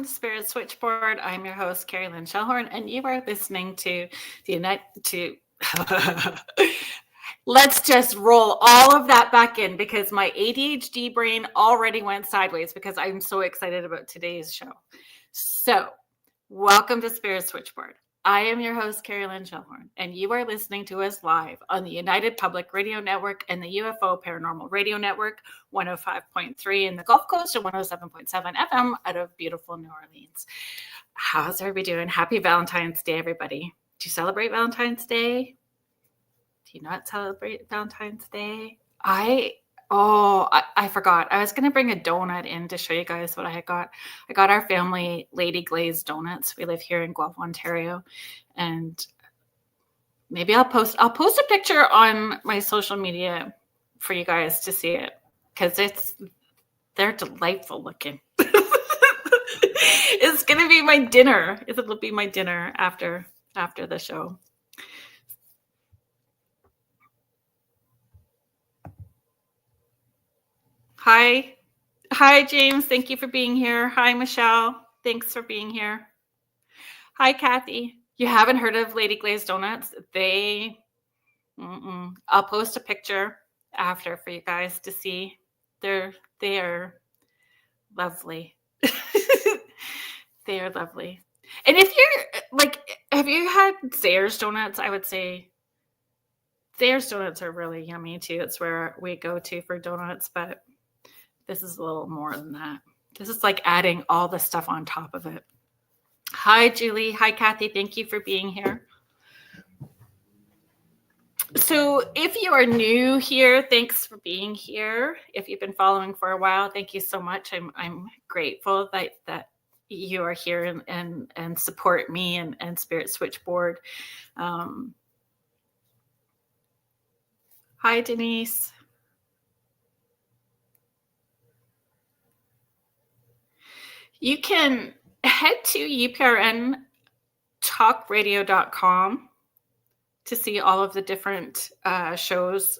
welcome to Spirit Switchboard. I'm your host, Carrie Lynn Shellhorn, and you are listening to Let's just roll all of that back in because my ADHD brain already went sideways because I'm so excited about today's show. So, welcome to Spirit Switchboard. I am your host, Carrie Lynn Shellhorn, and you are listening to us live on the United Public Radio Network and the UFO Paranormal Radio Network, 105.3 in the Gulf Coast and 107.7 FM out of beautiful New Orleans. How's everybody doing? Happy Valentine's Day, everybody. Do you celebrate Valentine's Day? Do you not celebrate Valentine's Day? I forgot. I was going to bring a donut in to show you guys what I had got. I got our family Lady Glazed donuts. We live here in Guelph, Ontario. And maybe I'll post a picture on my social media for you guys to see it because they're delightful looking. It's going to be my dinner. It'll be my dinner after the show. Hi, James. Thank you for being here. Hi, Michelle. Thanks for being here. Hi, Kathy. You haven't heard of Lady Glazed Donuts? I'll post a picture after for you guys to see. They are lovely. They are lovely. And if you're like, have you had Zayre's Donuts? I would say Zayre's Donuts are really yummy too. It's where we go to for donuts, but this is a little more than that. This is like adding all the stuff on top of it. Hi, Julie. Hi, Kathy. Thank you for being here. So if you are new here, thanks for being here. If you've been following for a while, thank you so much. I'm grateful that you are here and support me and Spirit Switchboard. Hi, Denise. You can head to uprntalkradio.com to see all of the different shows.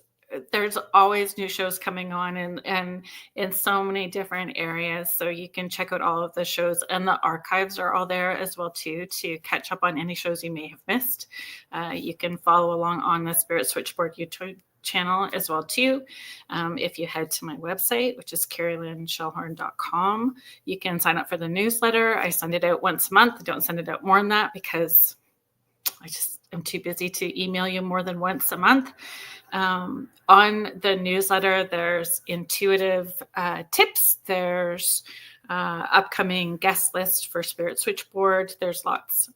There's always new shows coming on and in so many different areas. So you can check out all of the shows, and the archives are all there as well too, to catch up on any shows you may have missed. You can follow along on the Spirit Switchboard YouTube channel as well too. If you head to my website, which is carrieLynnShellhorn.com, you can sign up for the newsletter. I send it out once a month. I don't send it out more than that because I'm too busy to email you more than once a month. On the newsletter, there's intuitive tips. There's upcoming guest list for Spirit Switchboard. There's lots.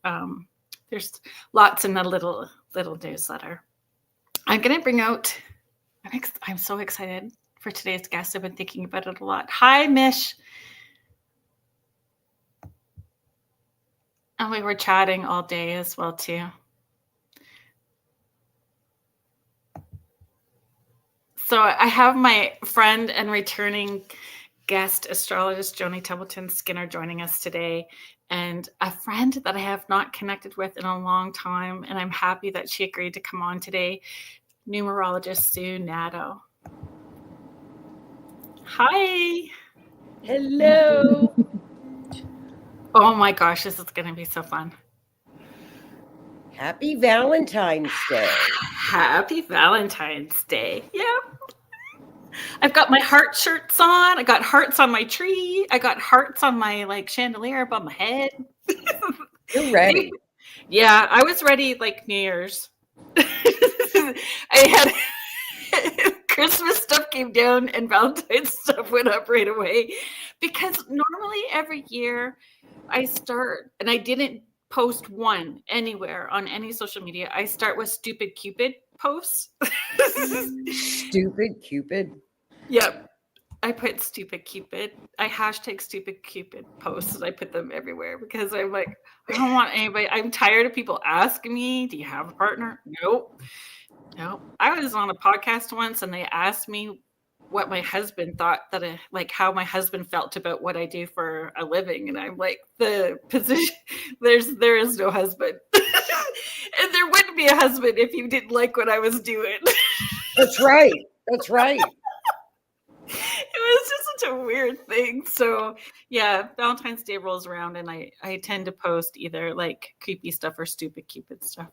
There's lots in the little newsletter. I'm going to bring out, I'm so excited for today's guest. I've been thinking about it a lot. Hi, Mish. And we were chatting all day as well, too. So I have my friend and returning guest astrologist, Joni Templeton-Skinner, joining us today. And a friend that I have not connected with in a long time. And I'm happy that she agreed to come on today, numerologist Sue Nadeau. Hi. Hello. Oh my gosh, this is going to be so fun. Happy Valentine's Day. Happy Valentine's Day. Yeah. I've got my heart shirts on. I got hearts on my tree. I got hearts on my chandelier above my head. You're ready. Yeah, I was ready like New Year's. I had Christmas stuff came down and Valentine's stuff went up right away because normally every year I start, and I didn't post one anywhere on any social media. I start with Stupid Cupid posts. Stupid Cupid? Yep. I put Stupid Cupid. I hashtag Stupid Cupid posts and I put them everywhere because I'm like, I don't want anybody. I'm tired of people asking me, do you have a partner? Nope. I was on a podcast once and they asked me what my husband thought how my husband felt about what I do for a living. And I'm like, the position, there is no husband. And there wouldn't be a husband if you didn't like what I was doing. That's right. It was just such a weird thing. So yeah, Valentine's Day rolls around and I tend to post either like creepy stuff or stupid Cupid stuff.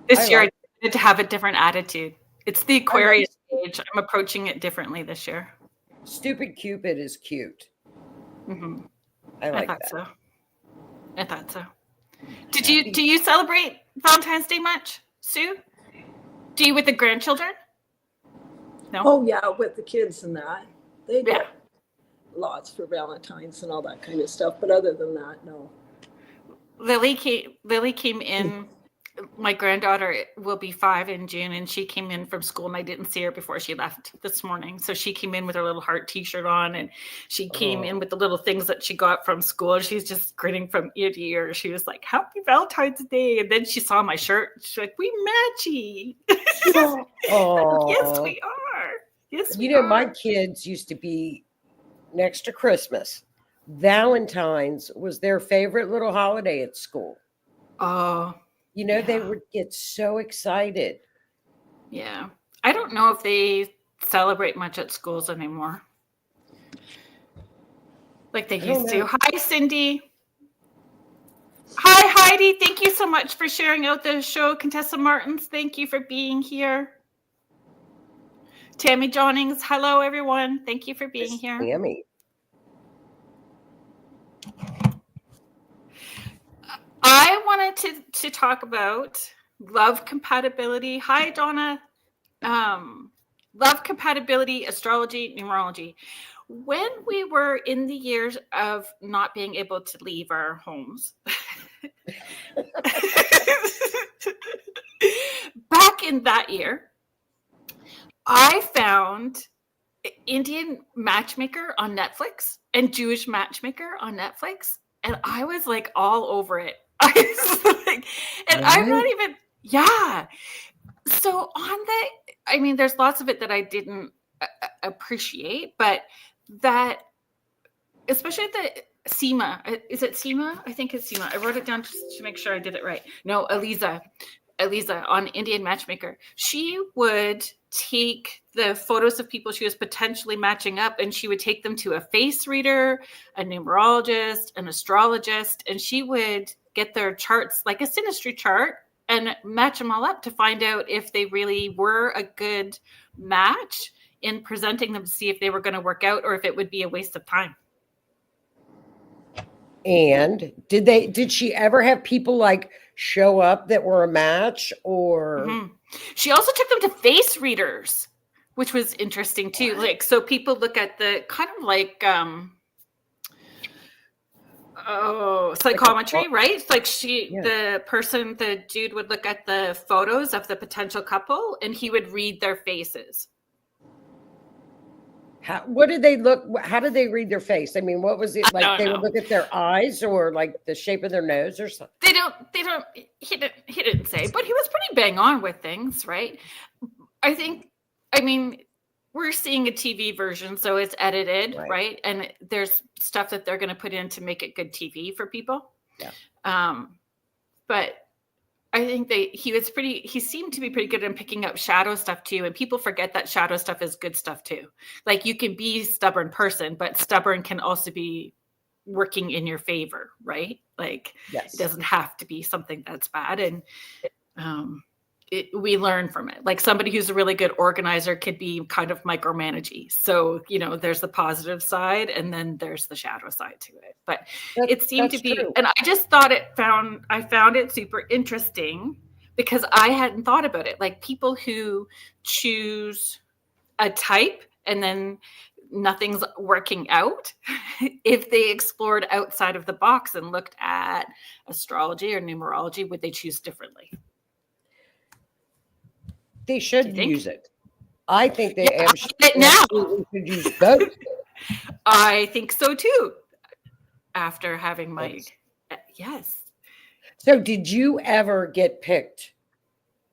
This year I decided to have a different attitude. It's the Aquarius age. I'm approaching it differently this year. Stupid Cupid is cute. Mm-hmm. I thought that. so. I thought so. Do you celebrate Valentine's Day much, Sue? Do you with the grandchildren? No. Oh yeah, with the kids and that. They get lots for Valentine's and all that kind of stuff. But other than that, no. Lily came in. My granddaughter will be 5 in June, and she came in from school, and I didn't see her before she left this morning. So she came in with her little heart T-shirt on, and she came in with the little things that she got from school. She's just grinning from ear to ear. She was like, "Happy Valentine's Day!" And then she saw my shirt. She's like, "We matchy." Oh, yes, we are. Yes, we are. My kids used to be next to Christmas. Valentine's was their favorite little holiday at school. Oh. They would get so excited. Yeah. I don't know if they celebrate much at schools anymore. Like they used to. Hi, Cindy. Hi, Heidi. Thank you so much for sharing out the show. Contessa Martins, thank you for being here. Tammy Johnings, hello, everyone. Thank you for being here. Tammy. I wanted to talk about love compatibility. Hi, Donna. Love compatibility, astrology, numerology. When we were in the years of not being able to leave our homes, back in that year, I found Indian Matchmaker on Netflix and Jewish Matchmaker on Netflix. And I was like all over it. I was like, and I'm not even, So there's lots of it that I didn't appreciate, but that, especially the Seema, is it Seema? I think it's Seema. I wrote it down just to make sure I did it right. No, Eliza on Indian Matchmaker. She would take the photos of people she was potentially matching up, and she would take them to a face reader, a numerologist, an astrologist, and she would get their charts, like a synastry chart, and match them all up to find out if they really were a good match in presenting them to see if they were going to work out or if it would be a waste of time. And did she ever have people like show up that were a match or? Mm-hmm. She also took them to face readers, which was interesting too. What? Like, so people look at the kind of like, psychometry, right? Like the dude would look at the photos of the potential couple and he would read their faces. What did they look? How did they read their face? I mean, what was it like? They would look at their eyes or like the shape of their nose or something. They don't. He didn't say, but he was pretty bang on with things, right? We're seeing a TV version, so it's edited, right? And there's stuff that they're going to put in to make it good TV for people. Yeah. But I think he seemed to be pretty good in picking up shadow stuff too. And people forget that shadow stuff is good stuff too. Like you can be a stubborn person, but stubborn can also be working in your favor, right? Like It doesn't have to be something that's bad. And we learn from it. Like somebody who's a really good organizer could be kind of micromanagey. So, there's the positive side and then there's the shadow side to it. But it seemed to be, true. And I just thought I found it super interesting because I hadn't thought about it. Like people who choose a type and then nothing's working out, if they explored outside of the box and looked at astrology or numerology, would they choose differently? They should use it. I think they absolutely should use both. I think so too. After having my yes. So did you ever get picked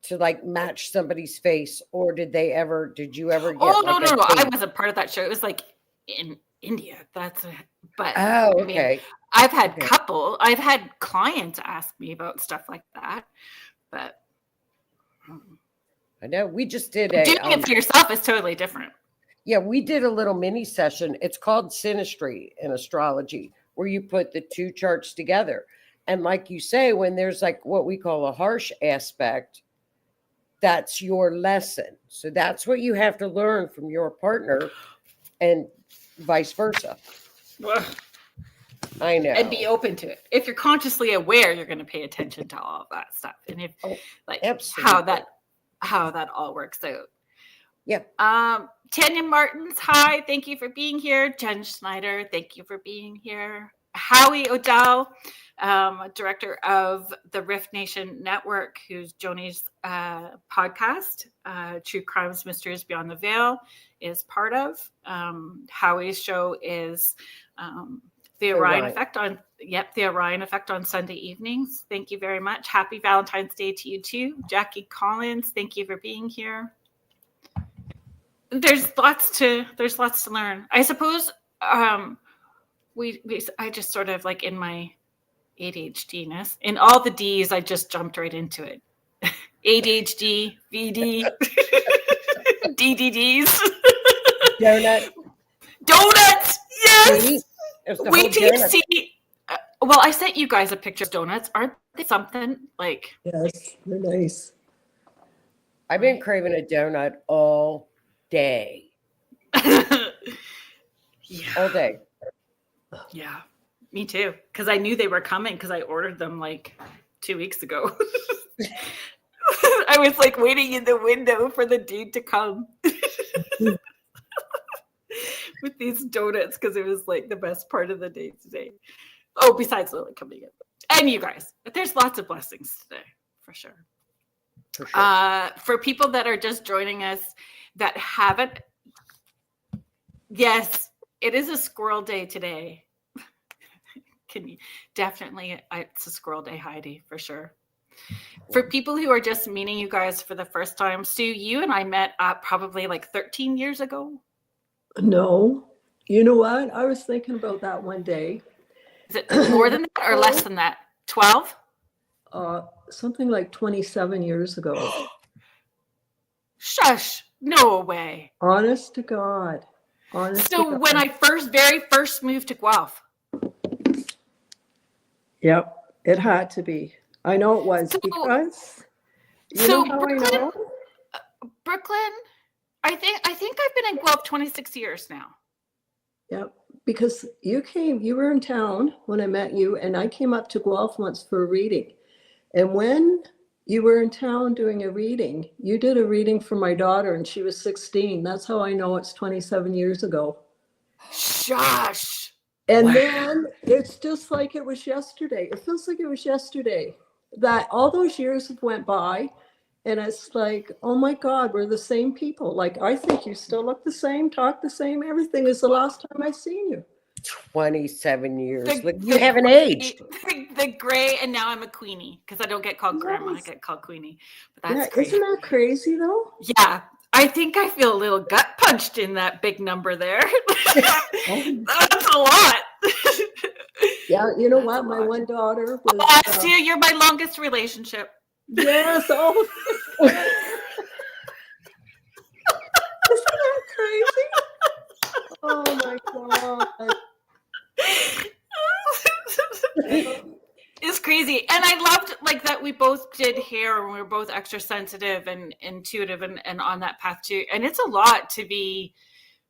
to like match somebody's face, or did you ever get? Oh no! I wasn't part of that show. It was like in India. Okay. I've had clients ask me about stuff like that, but I know we just did doing it for yourself is totally different. Yeah, we did a little mini session. It's called synastry in astrology, where you put the two charts together. And like you say, when there's like what we call a harsh aspect, that's your lesson. So that's what you have to learn from your partner and vice versa. I know. And be open to it. If you're consciously aware, you're going to pay attention to all of that stuff. And if like absolutely. how that all works out. Yep. Tanya Martins, hi. Thank you for being here. Jen Schneider, thank you for being here. Howie Odell, director of the Rift Nation Network, who's Joni's podcast, True Crimes, Mysteries Beyond the Veil, is part of. Howie's show is the Orion Effect on the Orion Effect on Sunday evenings. Thank you very much. Happy Valentine's Day to you too. Jackie Collins, thank you for being here. There's lots to learn. I suppose I just sort of like in my ADHD-ness, in all the D's, I just jumped right into it. ADHD, VD, DDDs. Donuts, yes! Wait till you see. Well, I sent you guys a picture of donuts. Aren't they something like? Yes, they're nice. I've been craving a donut all day. Yeah. All day. Yeah, me too. Because I knew they were coming because I ordered them like 2 weeks ago. I was like waiting in the window for the dude to come with these donuts because it was like the best part of the day today. Oh, besides Lily coming in. And you guys, there's lots of blessings today, for sure. For sure. For people that are just joining us that haven't, yes, it is a squirrel day today. Definitely, it's a squirrel day, Heidi, for sure. For people who are just meeting you guys for the first time, Sue, you and I met probably like 13 years ago. No, you know what? I was thinking about that one day. Is it more than that or less than that? 12? Something like 27 years ago. Shush! No way. Honest to God. So when I very first moved to Guelph. Yep, it had to be. I know it was because. Brooklyn. I think I've been in Guelph 26 years now. Yep, because you were in town when I met you, and I came up to Guelph once for a reading. And when you were in town doing a reading, you did a reading for my daughter, and she was 16. That's how I know it's 27 years ago. Shush. And then it's just like it was yesterday. It feels like it was yesterday that all those years have went by. And it's like, oh my God, we're the same people. Like, I think you still look the same, talk the same. Everything is the last time I seen you. 27 years. You haven't aged. The gray, and now I'm a queenie because I don't get called grandma. I get called queenie. But that's crazy. Isn't that crazy though? Yeah. I think I feel a little gut punched in that big number there. That's a lot. Yeah, you know what? My one daughter was. Sue, you're my longest relationship. Yes. Oh. Isn't that crazy? Oh my God. It's crazy. And I loved like that we both did hair and we were both extra sensitive and intuitive and on that path too. And it's a lot to be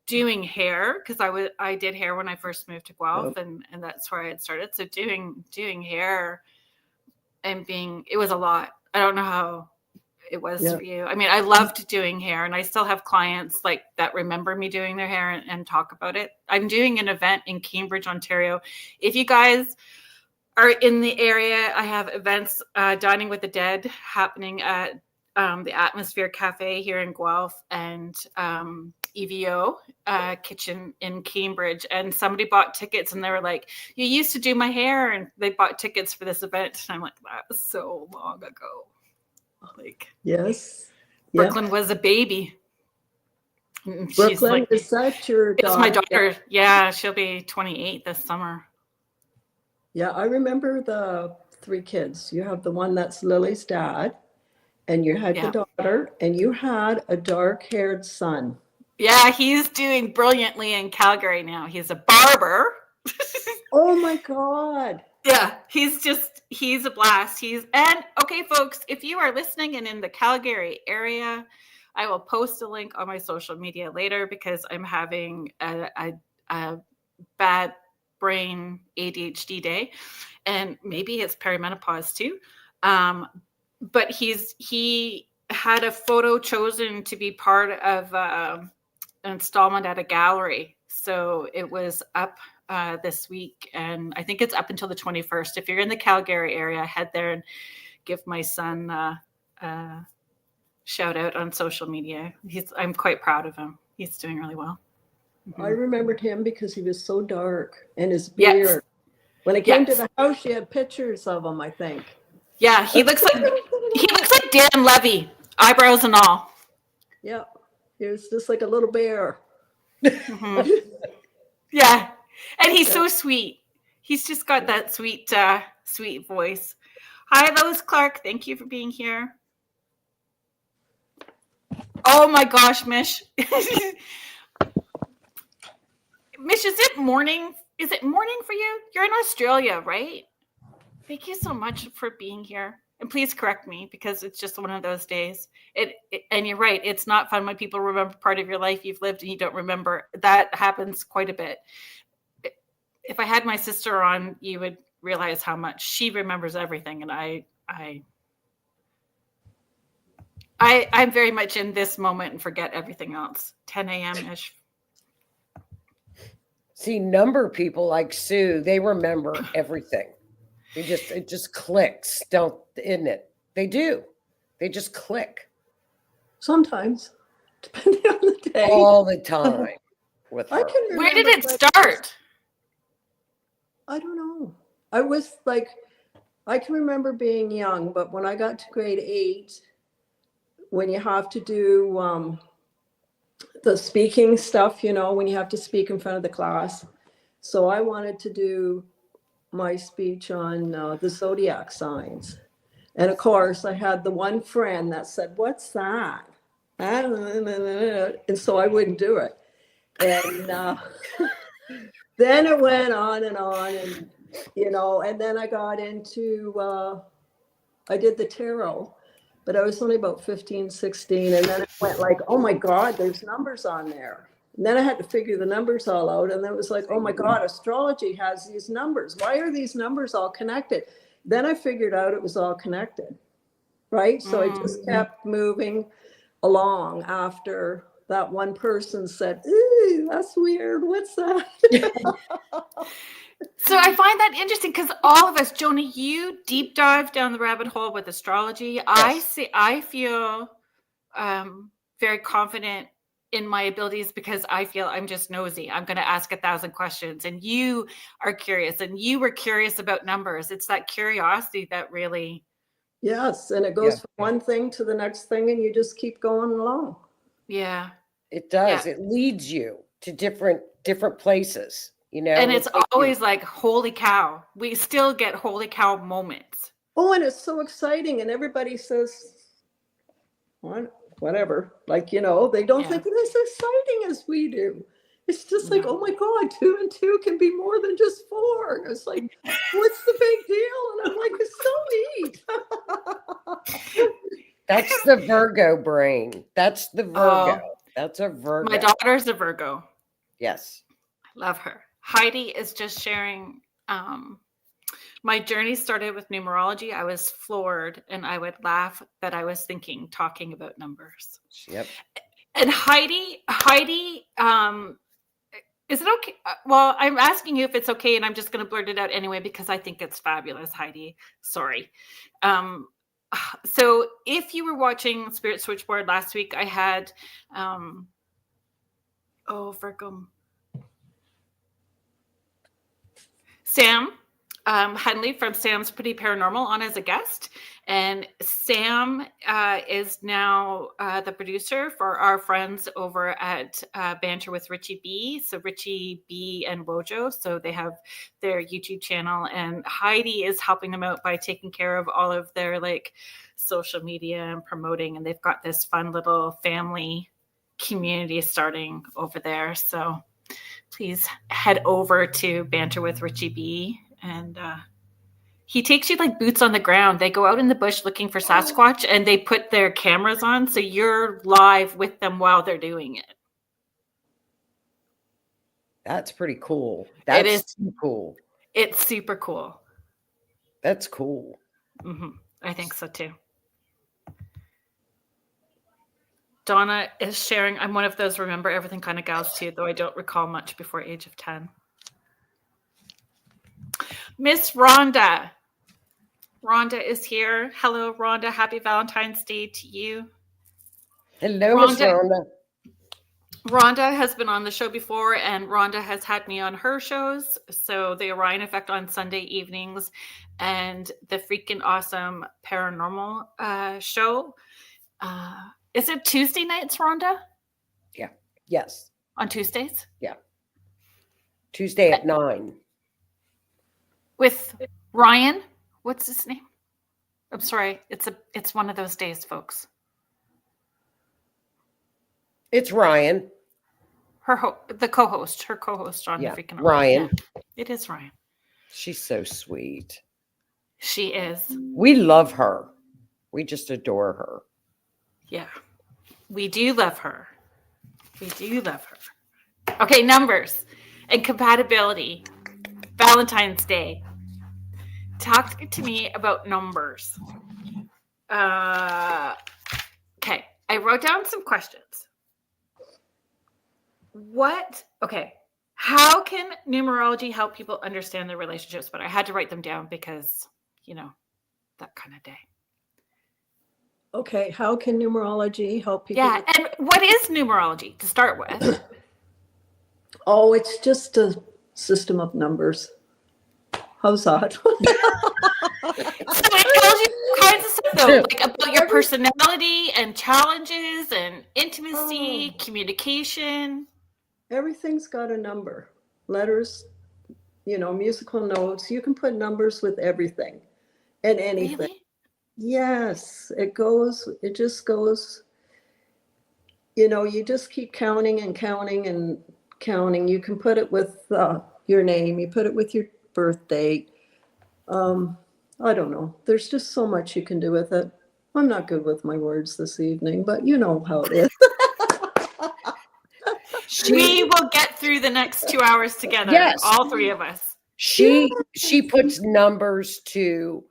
doing hair because I did hair when I first moved to Guelph and that's where I had started. So doing hair and it was a lot. I don't know how it was for you. I mean, I loved doing hair and I still have clients like that remember me doing their hair and talk about it. I'm doing an event in Cambridge, Ontario. If you guys are in the area, I have events, Dining with the Dead happening at the Atmosphere Cafe here in Guelph and EVO Kitchen in Cambridge. And somebody bought tickets and they were like, you used to do my hair. And they bought tickets for this event. And I'm like, that was so long ago. Like, yes. Brooklyn was a baby. Brooklyn, like, is that your daughter? It's my daughter. Yeah, she'll be 28 this summer. Yeah, I remember the 3 kids. You have the one that's Lily's dad, and you had the daughter, and you had a dark-haired son. Yeah, he's doing brilliantly in Calgary now. He's a barber. Oh my God. Yeah, he's a blast. Okay, folks, if you are listening and in the Calgary area, I will post a link on my social media later because I'm having a bad brain ADHD day, and maybe it's perimenopause too. But he had a photo chosen to be part of an installment at a gallery, so it was up this week, and I think it's up until the 21st. If you're in the Calgary area, head there and give my son a shout out on social media. I'm quite proud of him. He's doing really well. I remembered him because he was so dark, and his Yes. beard. When I came to the house, you had pictures of him, I think. Yeah, he looks like Dan Levy, eyebrows and all. Yeah, he was just like a little bear. Mm-hmm. Yeah, and he's so sweet. He's just got that sweet voice. Hi, Lois Clark. Thank you for being here. Oh my gosh, Mish. Mish, is it morning? Is it morning for you? You're in Australia, right? Thank you so much for being here. And please correct me because it's just one of those days. And you're right. It's not fun when people remember part of your life you've lived and you don't remember. That happens quite a bit. If I had my sister on, you would realize how much she remembers everything. And I'm very much in this moment and forget everything else. 10 a.m.-ish. See, number people like Sue, they remember everything. It just clicks, isn't it? They do. They just click. Sometimes, depending on the day. All the time with her. Where did it start? I don't know. I was like, I can remember being young, but when I got to grade 8, when you have to do the speaking stuff, when you have to speak in front of the class. So I wanted to do my speech on the zodiac signs. And of course, I had the one friend that said, "What's that?" And so I wouldn't do it. And then it went on, and and then I got into, I did the tarot, but I was only about 15, 16. And then it went like, oh my God, there's numbers on there. And then I had to figure the numbers all out. And then it was like, oh my God, astrology has these numbers. Why are these numbers all connected? Then I figured out it was all connected, right? So I just kept moving along after that one person said, "Ooh, that's weird. What's that?" So I find that interesting because all of us, Joni, you deep dive down the rabbit hole with astrology. Yes. I feel very confident in my abilities because I feel I'm just nosy. I'm going to ask 1,000 questions, and you are curious, and you were curious about numbers. It's that curiosity that really. Yes, and it goes from one thing to the next thing, and you just keep going along. Yeah, it does. Yeah. It leads you to different places. And it's always like, holy cow. We still get holy cow moments. Oh, and it's so exciting. And everybody says, whatever. Like, they don't think it's as exciting as we do. It's just like, oh my God, 2 and 2 can be more than just 4. It's like, what's the big deal? And I'm like, it's so neat. That's the Virgo brain. That's the Virgo. That's a Virgo. My daughter's a Virgo. Yes. I love her. Heidi is just sharing, my journey started with numerology. I was floored, and I would laugh that I was talking about numbers. Yep. And Heidi, is it okay? Well, I'm asking you if it's okay, and I'm just going to blurt it out anyway because I think it's fabulous, Heidi. Sorry. So if you were watching Spirit Switchboard last week, I had, Virgo. Sam Henley from Sam's Pretty Paranormal on as a guest. And Sam is now the producer for our friends over at Banter with Richie B. So Richie B and Wojo. So they have their YouTube channel, and Heidi is helping them out by taking care of all of their social media and promoting. And they've got this fun little family community starting over there. So please head over to Banter with Richie B. And he takes you like boots on the ground. They go out in the bush looking for Sasquatch, and they put their cameras on, so you're live with them while they're doing it. That's pretty cool. That's cool. It's super cool. That's cool. I think so too. Donna is sharing. I'm one of those remember everything kind of gals too, though I don't recall much before age of 10. Miss Rhonda. Rhonda is here. Hello, Rhonda. Happy Valentine's Day to you. Hello, Miss Rhonda. Rhonda has been on the show before, and Rhonda has had me on her shows. So the Orion Effect on Sunday evenings and the freaking awesome paranormal show. Is it Tuesday nights, Rhonda? Yeah. Yes. On Tuesdays? Yeah. Tuesday at 9. With Ryan? What's his name? I'm sorry. It's one of those days, folks. It's Ryan. Her co-host on the freaking Ryan. Yeah, it is Ryan. She's so sweet. She is. We love her. We just adore her. Yeah. We do love her. We do love her. Okay, numbers and compatibility. Valentine's Day. Talk to me about numbers. Okay, I wrote down some questions. How can numerology help people understand their relationships? But I had to write them down because, that kind of day. Okay, how can numerology help people? Yeah, and what is numerology to start with? Oh, it's just a system of numbers. How's that? So it tells you all kinds of stuff, though, like about your personality and challenges and intimacy, communication. Everything's got a number. Letters, musical notes. You can put numbers with everything and anything. Really? Yes, it just goes, you just keep counting and counting and counting. You can put it with your name, you put it with your birth date. I don't know. There's just so much you can do with it. I'm not good with my words this evening, but you know how it is. We will get through the next 2 hours together. Yes. All three of us. She puts numbers to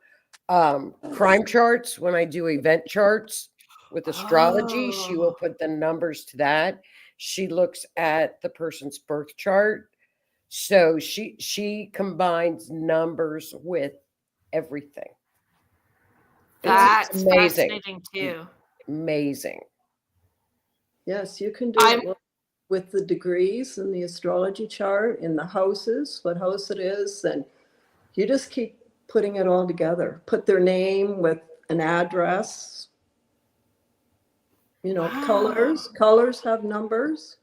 crime charts. When I do event charts with astrology, she will put the numbers to that. She looks at the person's birth chart. So she combines numbers with everything. That's amazing. Fascinating too. Amazing. Yes, you can do it with the degrees in the astrology chart, in the houses, what house it is, and you just keep putting it all together. Put their name with an address. Wow. Colors have numbers.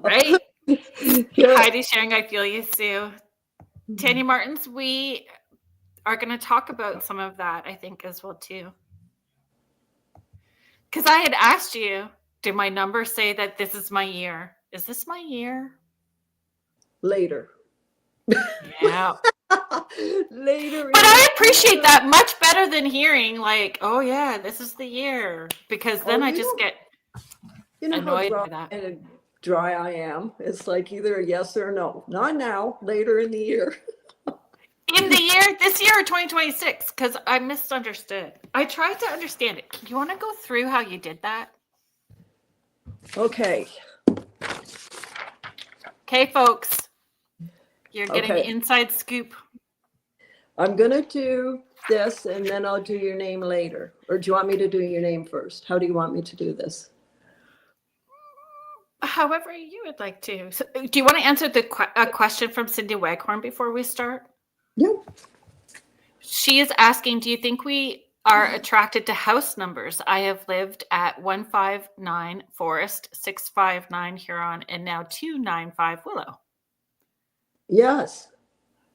Right? Heidi sharing, I feel you, Sue. Tanya Martins, we are going to talk about some of that, I think, as well, too. Because I had asked you, did my number say that this is my year? Is this my year? Later. Yeah. Later. But I appreciate that much better than hearing like, oh yeah, this is the year. Because then I just get annoyed by that. And dry I am. It's like either a yes or a no. Not now, later in the year. In the year, this year or 2026, because I misunderstood. I tried to understand it. You want to go through how you did that? Okay. Okay, folks. You're getting the inside scoop. I'm going to do this and then I'll do your name later. Or do you want me to do your name first? How do you want me to do this? However you would like to. So, do you want to answer a question from Cindy Waghorn before we start? Yeah. She is asking, do you think we are attracted to house numbers? I have lived at 159 Forest, 659 Huron, and now 295 Willow. Yes.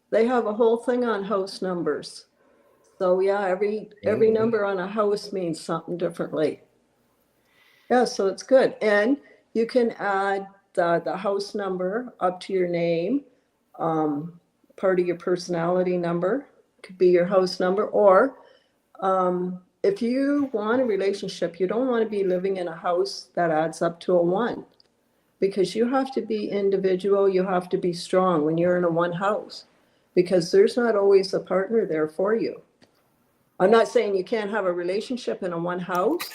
They have a whole thing on house numbers. So yeah, every number on a house means something differently. Yeah, so it's good. And you can add the house number up to your name. Part of your personality number could be your house number. Or if you want a relationship, you don't want to be living in a house that adds up to a 1, because you have to be individual. You have to be strong when you're in a 1 house, because there's not always a partner there for you. I'm not saying you can't have a relationship in a 1 house,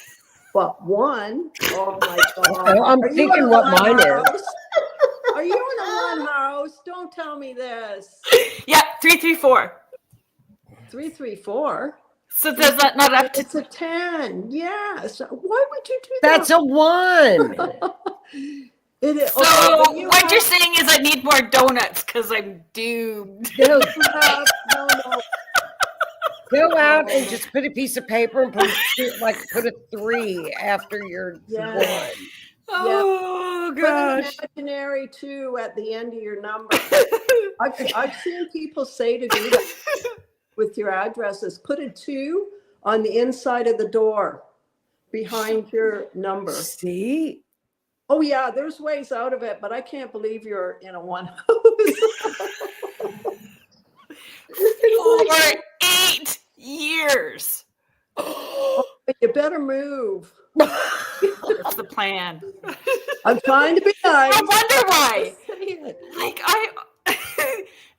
but 1, oh my God. Oh, I'm thinking what mine is. Are you in a 1 house? Don't tell me this. Yeah, 334. 334. So does that not up to? It's a 10. Yes. Why would you do That's a 1. that? It is. So Okay, what you're saying is I need more donuts because I'm doomed. No, no. go out and just put a piece of paper and put a 3 after your 1. Oh Put gosh. an imaginary 2 at the end of your number. I've seen people say to do that with your addresses. Put a 2 on the inside of the door behind your number. See? Oh yeah, there's ways out of it, but I can't believe you're in a 1 house. For 8 years. You better move. That's the plan. I'm trying to be nice. No wonder why. Like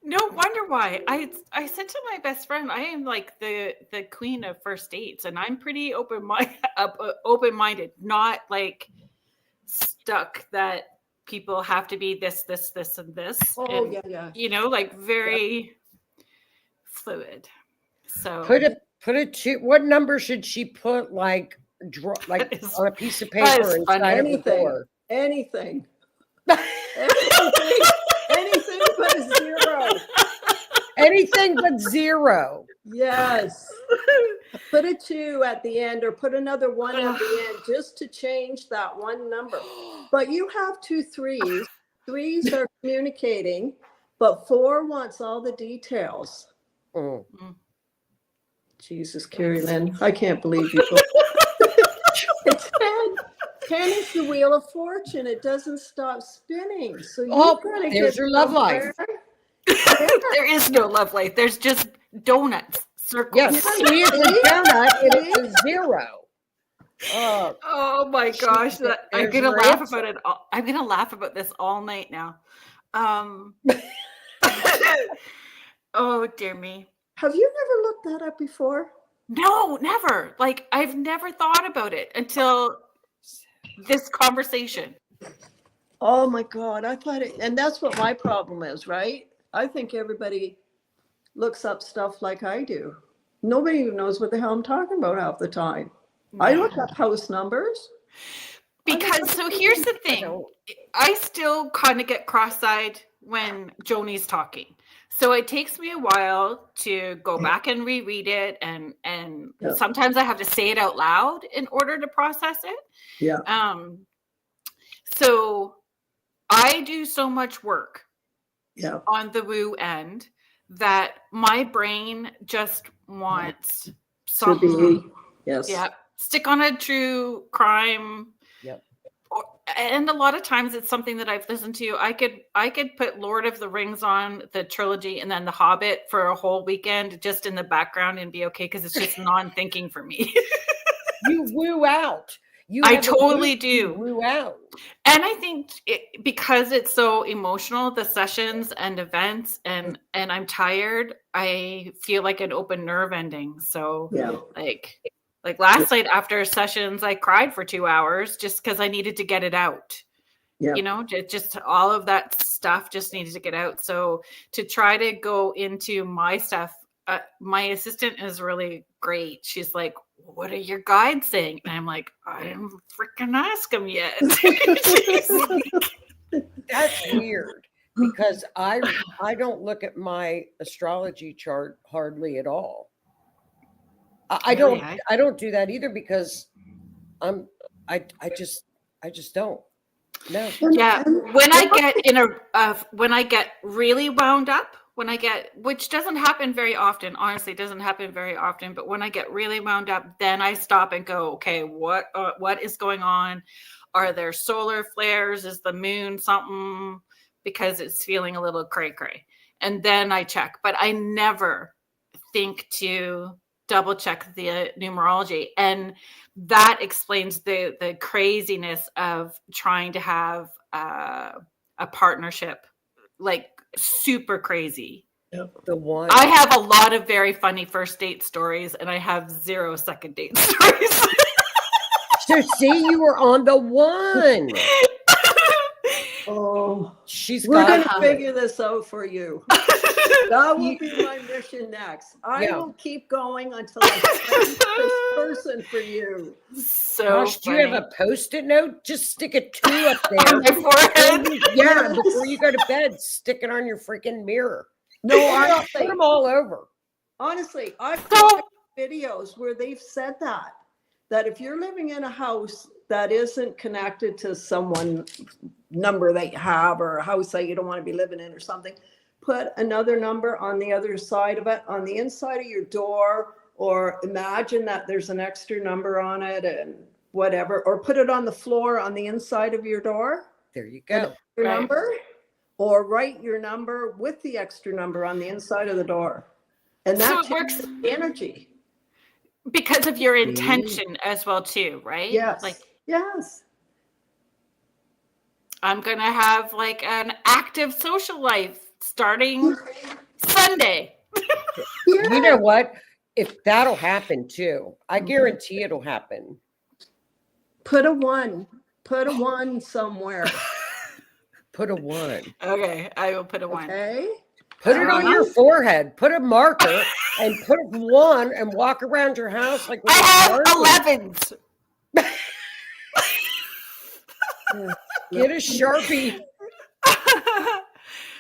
no wonder why. I said to my best friend, I am like the queen of first dates, and I'm pretty open-minded, not like stuck that people have to be this, and this. Oh, and, yeah. You know, like very fluid. So Put a 2. What number should she put on a piece of paper inside of the door? Anything. Anything but a 0. Anything but 0. Yes. Put a 2 at the end, or put another 1 at the end, just to change that 1 number. But you have 2 3s. 3s are communicating, but 4 wants all the details. Mm. Jesus, Carrie Lynn, I can't believe you. 10 is the wheel of fortune. It doesn't stop spinning. So there's your love life. There is no love life. There's just donuts, circles. Yes, see, it's a donut and it's a 0. Oh my gosh, I'm gonna laugh about it. I'm gonna laugh about this all night now. Oh dear me. Have you never looked that up before? No, never. Like I've never thought about it until this conversation. Oh my God, I thought it, and that's what my problem is, right? I think everybody looks up stuff like I do. Nobody even knows what the hell I'm talking about half the time. No. I look up house numbers. Because so here's the thing. I still kind of get cross-eyed when Joni's talking. So it takes me a while to go back and reread it, and sometimes I have to say it out loud in order to process it. Yeah. So I do so much work on the woo end that my brain just wants something. Yes. Yeah. Stick on a true crime. Yep. And a lot of times it's something that I've listened to. I could put Lord of the Rings on, the trilogy, and then The Hobbit for a whole weekend just in the background and be okay, because it's just non-thinking for me. You woo out. I totally do. Woo out. And I think because it's so emotional, the sessions and events, and I'm tired, I feel like an open nerve ending. So like last night after sessions, I cried for 2 hours just because I needed to get it out. Yeah. You know, just all of that stuff just needed to get out. So to try to go into my stuff, my assistant is really great. She's like, what are your guides saying? And I'm like, I didn't freaking ask them yet. That's weird, because I don't look at my astrology chart hardly at all. I don't do that either, because I just don't. No. Yeah, when I get when I get really wound up when I get, which doesn't happen very often, honestly, it doesn't happen very often, but when I get really wound up, then I stop and go, okay, what is going on? Are there solar flares? Is the moon something? Because it's feeling a little cray-cray. And then I check, but I never think to double check the numerology. And that explains the craziness of trying to have a partnership, like super crazy. The one. I have a lot of very funny first date stories, and I have 0 second date stories. So see, you were on the one. Oh, We're going to figure this out for you. That will be my mission next. I will keep going until I find this person for you. So Gosh, do you have a Post-it note? Just stick a 2 up there. On my forehead? Yeah, before you go to bed, stick it on your freaking mirror. No, honestly, put them all over. Honestly, I've got videos where they've said that if you're living in a house that isn't connected to someone number that you have, or a house that you don't want to be living in or something, put another number on the other side of it, on the inside of your door, or imagine that there's an extra number on it and whatever, or put it on the floor on the inside of your door. There you go. Your number, or write your number with the extra number on the inside of the door. And that works energy. Because of your intention as well too, right? Yes. Like, yes. I'm going to have like an active social life starting Sunday. You know what? If that'll happen too, I guarantee it'll happen. Put a 1. Put a 1 somewhere. Put a 1. Okay, I will put a 1. Okay. Put it on your forehead. Put a marker and put 1 and walk around your house like I have 11s. Get a Sharpie.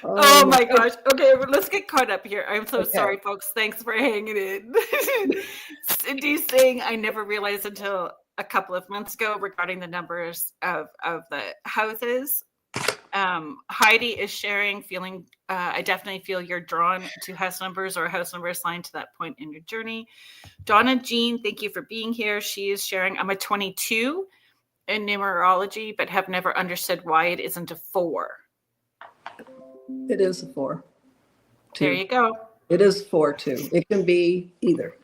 Oh my gosh. Okay, let's get caught up here. I'm so sorry, folks. Thanks for hanging in. Cindy's saying, I never realized until a couple of months ago regarding the numbers of the houses. Heidi is sharing, feeling, I definitely feel you're drawn to house numbers or house number assigned to that point in your journey. Donna Jean, thank you for being here. She is sharing, I'm a 22 in numerology, but have never understood why it isn't a 4. It is a 4. There you go. It is 4 too. It can be either.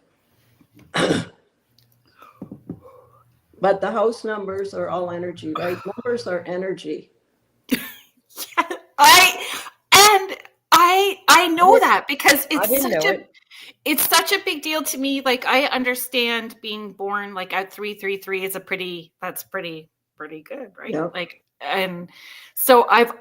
But the house numbers are all energy, right? Numbers are energy. I know that because it's such a big deal to me. Like, I understand being born like at 333 is that's pretty good, right? Yep. Like, and so I've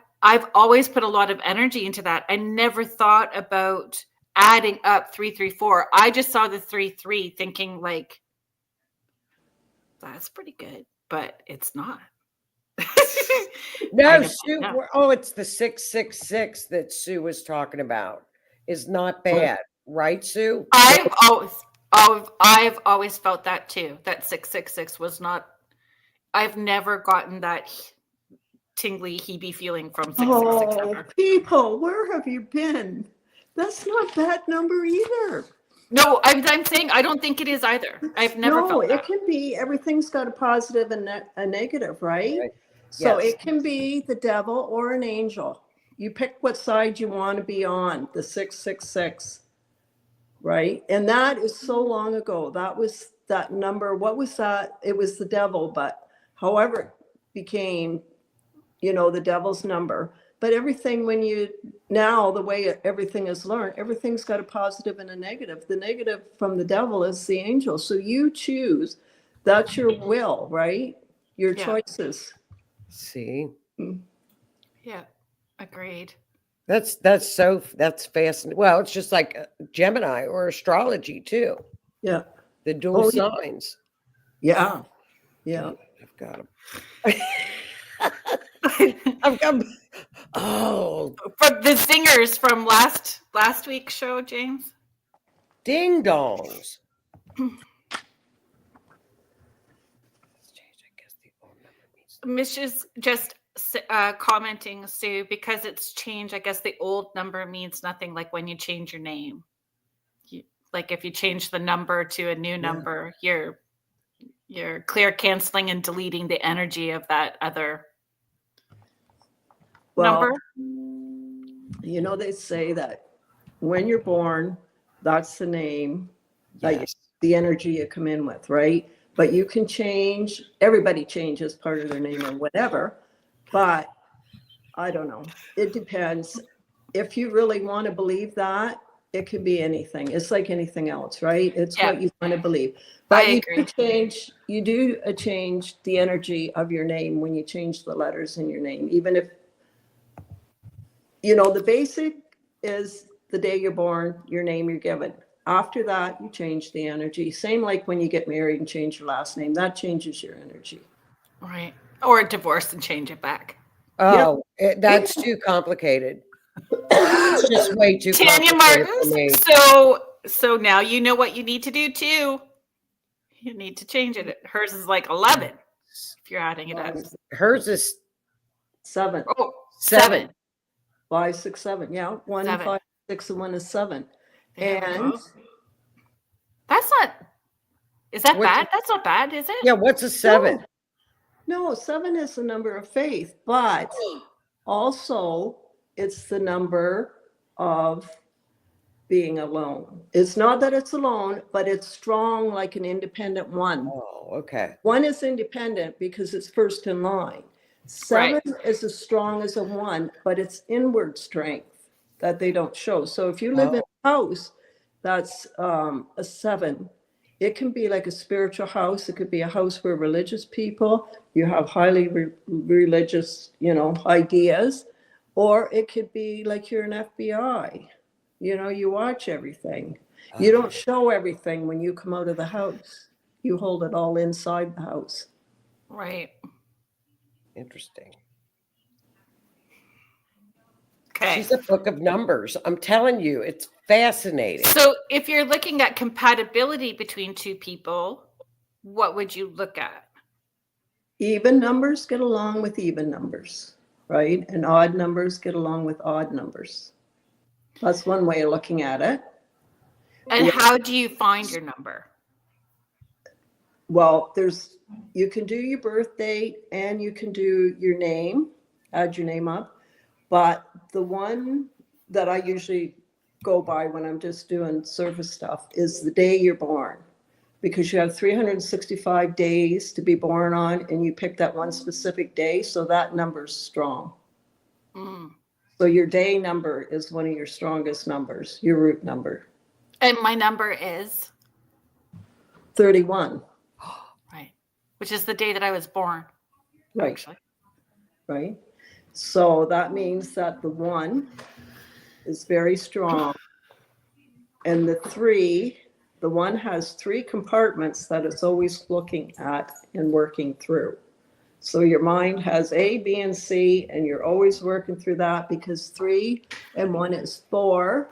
always put a lot of energy into that. I never thought about adding up 334. I just saw the 33 thinking like, that's pretty good, but it's not. No, Sue. Oh, it's the 666 that Sue was talking about. Is not bad, right, Sue? I've always felt that too. That 666 was not. I've never gotten that tingly heebie feeling from 666 ever. People, where have you been? That's not a bad number either. No, I'm saying I don't think it is either. I've never felt that. It can be, everything's got a positive and a negative, right? So it can be the devil or an angel. You pick what side you want to be on, the 666, right? And that is so long ago. That was that number. What was that? It was the devil, but however it became, the devil's number. But everything the way everything is learned, everything's got a positive and a negative. The negative from the devil is the angel. So you choose. That's your will, right? Your choices. See? Yeah, agreed. That's fascinating. Well, it's just like Gemini or astrology too. Yeah. The dual signs. Yeah. Yeah. I've got them. I've got them. Oh. From the singers from last week's show, James. Ding dongs. Mrs. just commenting, Sue, because it's changed. I guess the old number means nothing. Like when you change your name, like if you change the number to a new number, you're clear canceling and deleting the energy of that other number. You know, they say that when you're born, that's the name, the energy you come in with, right? But you can change, everybody changes part of their name or whatever, but I don't know. It depends. If you really want to believe that, it could be anything. It's like anything else, right? It's what you want to believe. But you do change the energy of your name when you change the letters in your name, even if, you know, the basic is the day you're born, your name you're given. After that, you change the energy. Same like when you get married and change your last name, that changes your energy. Right. Or divorce and change it back. Oh, that's too complicated. It's just way too Tanya complicated Martins. for me. So now you know what you need to do too. You need to change it. Hers is like 11 if you're adding it up. Hers is 7. Oh, 7. 5, 6, 7. Yeah, 1 and 5, 6, and 1 is 7. And that's not. Is that bad? That's not bad, is it? Yeah. What's a 7? No, 7 is the number of faith, but also it's the number of being alone. It's not that it's alone, but it's strong like an independent 1. Oh, okay. 1 is independent because it's first in line. 7 is as strong as a 1, but it's inward strength that they don't show. So if you live in a house that's a 7, it can be like a spiritual house. It could be a house where religious people, you have highly religious, you know, ideas, or it could be like you're an FBI. You know, you watch everything. You don't show everything when you come out of the house. You hold it all inside the house. Right. Interesting. Okay. She's a book of numbers. I'm telling you, it's fascinating. So if you're looking at compatibility between two people, what would you look at? Even numbers get along with even numbers, right? And odd numbers get along with odd numbers. That's one way of looking at it. And how do you find your number? Well, you can do your birth date and you can do your name, add your name up. But the one that I usually go by when I'm just doing service stuff is the day you're born, because you have 365 days to be born on, and you pick that one specific day. So that number's strong. So your day number is one of your strongest numbers, your root number. And my number is 31. Right. Which is the day that I was born. Right. Actually. Right. So that means that the 1 is very strong. And the 3, the 1 has 3 compartments that it's always looking at and working through. So your mind has A, B, and C, and you're always working through that, because 3 and 1 is 4.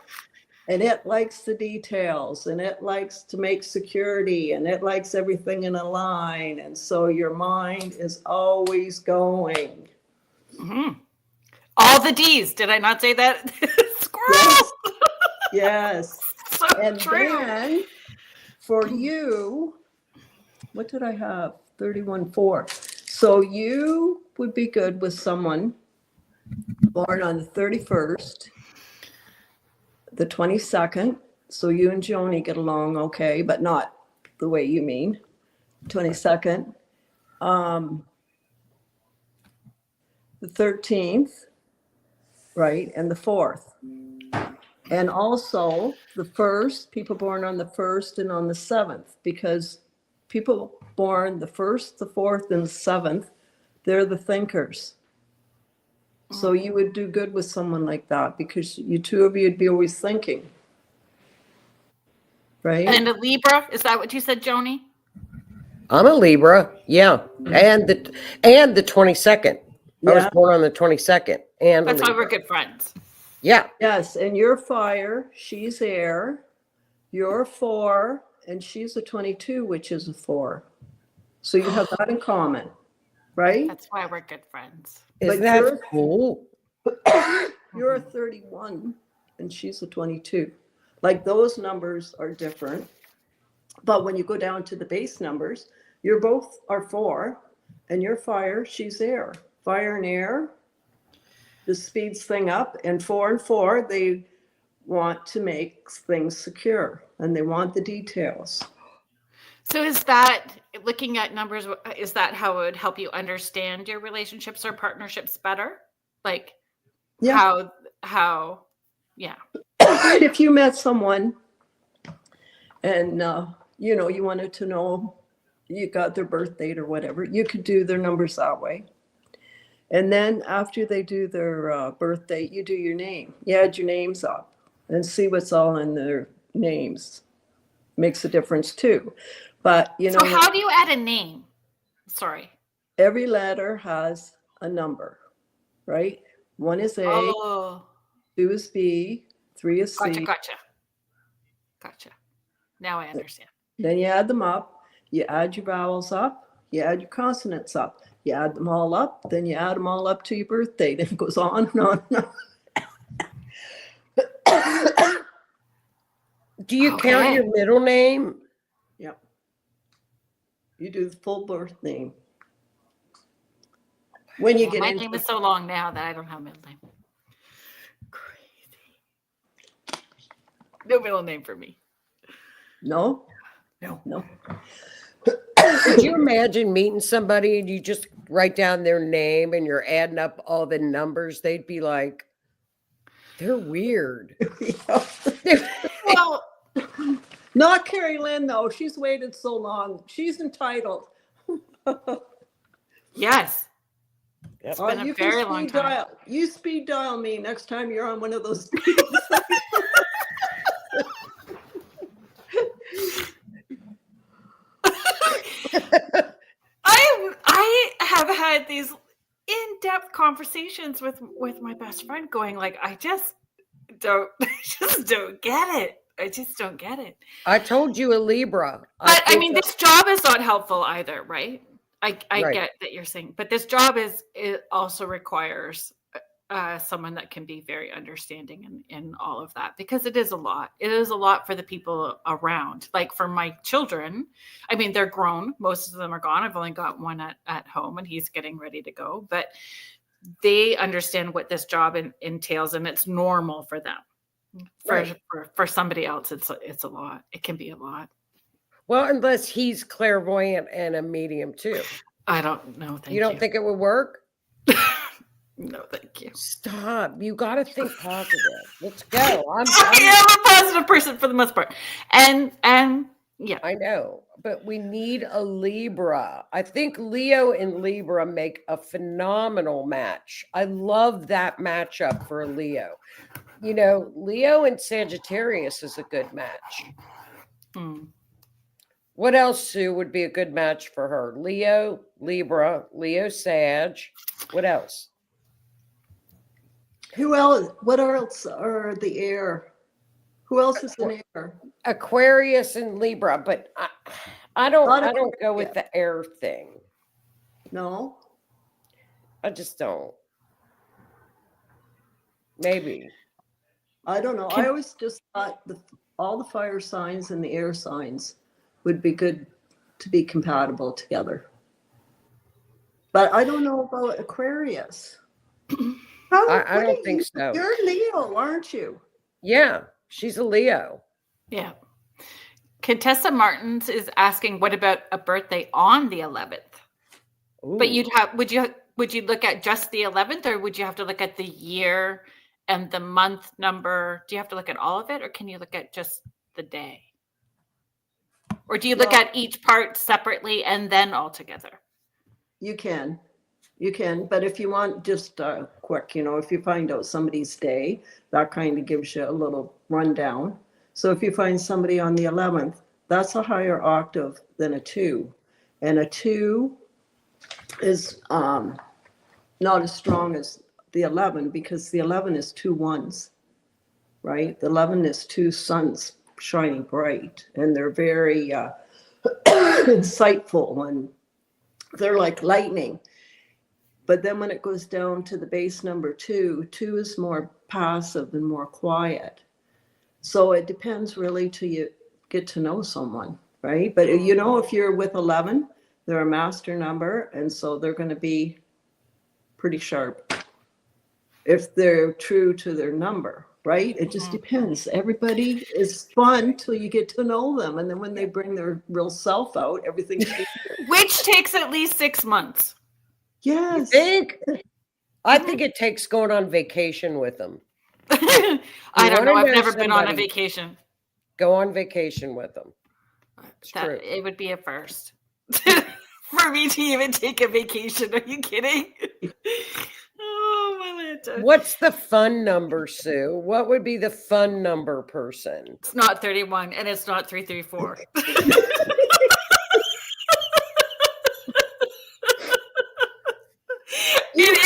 And it likes the details, and it likes to make security, and it likes everything in a line. And so your mind is always going. Mm-hmm. All the D's. Did I not say that? Squirrel. Yes. So and true. Then for you, what did I have? 31-4. So you would be good with someone born on the 31st, the 22nd. So you and Joni get along okay, but not the way you mean. 22nd. The 13th, right? And the 4th. And also the 1st, people born on the 1st and on the 7th, because people born the 1st, the 4th, and the 7th, they're the thinkers. So you would do good with someone like that, because you two of you would be always thinking. Right? And a Libra, is that what you said, Joni? I'm a Libra, yeah. And the 22nd. I was born on the 22nd. And that's why we're good friends. Yeah. Yes, and you're fire, she's air, you're 4, and she's a 22, which is a 4. So you have that in common. right? That's why we're good friends. Isn't But that cool? You're a 31 and she's a 22. Like those numbers are different. But when you go down to the base numbers, you're both are 4 and you're fire, she's air. Fire and air, this speeds thing up, and 4 and 4, they want to make things secure and they want the details. So is that, looking at numbers, is that how it would help you understand your relationships or partnerships better? Like Yeah. how, yeah. If you met someone and, you know, you wanted to know, you got their birth date or whatever, you could do their numbers that way. And then after they do their birth date, you do your name. You add your names up and see what's all in their names. Makes a difference too. But, you know. So how do you add a name? Sorry. Every letter has a number, right? 1 is A, Oh. 2 is B, 3 is C. Gotcha. Now I understand. Then you add them up. You add your vowels up. You add your consonants up. You add them all up. Then you add them all up to your birth date. And it goes on and on and on. Do you count your middle name? Yep. You do the full birth name. When you get my into name is so long now that I don't have a middle name. Crazy. No middle name for me. No. Could you imagine meeting somebody and you just write down their name and you're adding up all the numbers? They'd be like, they're weird. Well, not Carrie Lynn, though. She's waited so long. She's entitled. yes. Yep. It's been a very long time. You speed dial me next time you're on one of those. I have had these in-depth conversations with my best friend going like, I just don't get it. I just don't get it. I told you a Libra. But I mean, this job is not helpful either, right? I Right. get that you're saying, but this job it also requires someone that can be very understanding in all of that, because it is a lot. It is a lot for the people around. Like for my children, I mean, they're grown. Most of them are gone. I've only got one at home and he's getting ready to go, but they understand what this job entails and it's normal for them. For somebody else, it's a lot. It can be a lot. Well, unless he's clairvoyant and a medium too. I don't know. Thank you. You don't think it would work? No, thank you. Stop. You got to think positive. Let's go. I am a positive person for the most part. And yeah. I know, but we need a Libra. I think Leo and Libra make a phenomenal match. I love that matchup for a Leo. You know, Leo and Sagittarius is a good match. What else, Sue, would be a good match for her? Leo, Libra, Leo, Sag. What else? Who else? What else are the air? Who else is in air? Aquarius and Libra, but I don't go with the air thing. No, I just don't. Maybe. I don't know. I always just thought all the fire signs and the air signs would be good to be compatible together. But I don't know about Aquarius. I don't think so. You're Leo, aren't you? Yeah, she's a Leo. Yeah. Contessa Martins is asking, what about a birthday on the 11th? Ooh. But would you look at just the 11th, or would you have to look at the year and the month number? Do you have to look at all of it, or can you look at just the day? Or do you look at each part separately and then all together? You can. But if you want just quick, if you find out somebody's day, that kind of gives you a little rundown. So if you find somebody on the 11th, that's a higher octave than a 2. And a 2 is not as strong as the 11, because the 11 is 2 1s, right? The 11 is 2 suns shining bright, and they're very insightful, and they're like lightning. But then when it goes down to the base number 2, 2 is more passive and more quiet. So it depends really till you get to know someone, right? But you know, if you're with 11, they're a master number, and so they're going to be pretty sharp if they're true to their number, right? It just depends. Everybody is fun till you get to know them, and then when they bring their real self out, everything changes. Which takes at least 6 months. Yes. I think it takes going on vacation with them. I don't know. I've never been on a vacation. Go on vacation with them. True. It would be a first for me to even take a vacation. Are you kidding? Oh, my Lanta. What's the fun number, Sue? What would be the fun number person? It's not 31 and it's not 334. It is.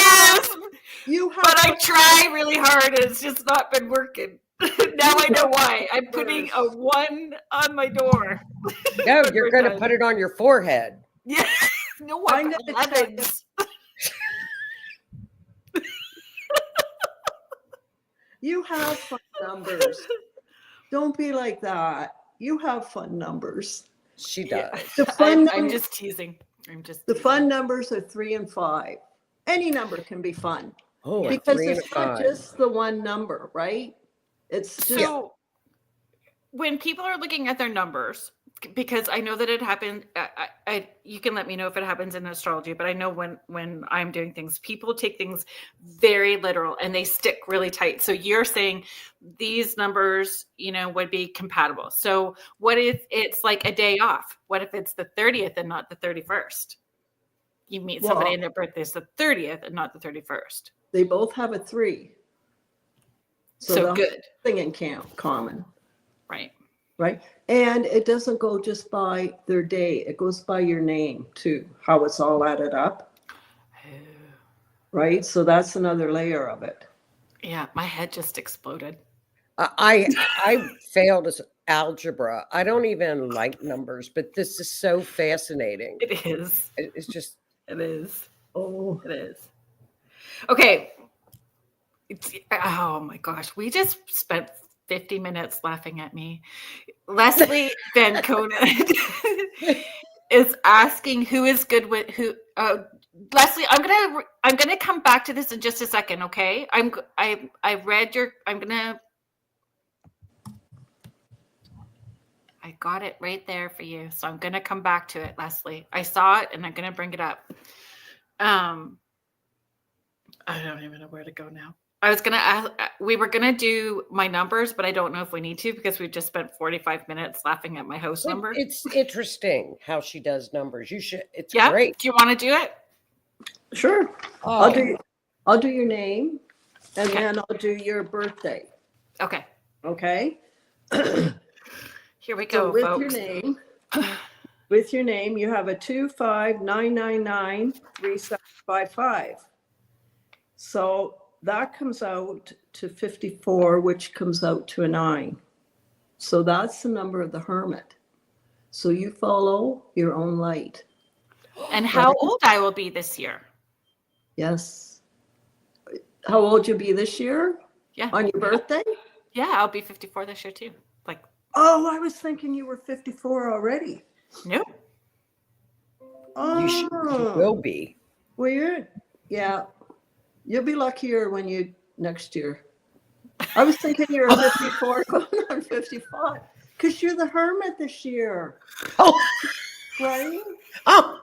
But I try really hard and it's just not been working. Now I know why. I'm putting a 1 on my door. No, you're going to put it on your forehead. Yeah. No, I'm 11s. You have fun numbers. Don't be like that. You have fun numbers. She does. Yeah. I'm just teasing. The fun numbers are 3 and 5. Any number can be fun. Oh, because it's not just the one number, right? It's just so when people are looking at their numbers, because I know that it happened. You can let me know if it happens in astrology, but I know when I'm doing things, people take things very literal and they stick really tight. So you're saying these numbers, would be compatible. So what if it's like a day off? What if it's the 30th and not the 31st? You meet somebody and their birthday's the 30th and not the 31st. They both have a 3. So good. Thing in common. Right. Right. And it doesn't go just by their day. It goes by your name too, how it's all added up. Right. So that's another layer of it. Yeah. My head just exploded. I failed as algebra. I don't even like numbers, but this is so fascinating. It is. It's just. It is. Oh, it is. Okay. Oh my gosh. We just spent 50 minutes laughing at me. Leslie Van Conan is asking who is good with who. Leslie, I'm gonna come back to this in just a second. Okay. I read your. I got it right there for you. So I'm gonna come back to it, Leslie. I saw it and I'm gonna bring it up. I don't even know where to go now. I was going to ask, we were going to do my numbers, but I don't know if we need to because we just spent 45 minutes laughing at my house number. It's interesting how she does numbers. You should, it's yeah? great. Do you want to do it? Sure. Oh. I'll do your name and then I'll do your birthday. Okay. Okay. Here we go, so folks. With your name, you have a 259993755. So that comes out to 54, which comes out to a 9. So that's the number of the hermit. So you follow your own light. And how old I will be this year? Yes. How old you'll be this year? Yeah. On your birthday? Yeah, I'll be 54 this year too. Oh, I was thinking you were 54 already. Nope. Oh, you will be. Well, you'll be luckier next year. I was thinking you were 54 going on 55 because you're the hermit this year. Oh, right? Oh,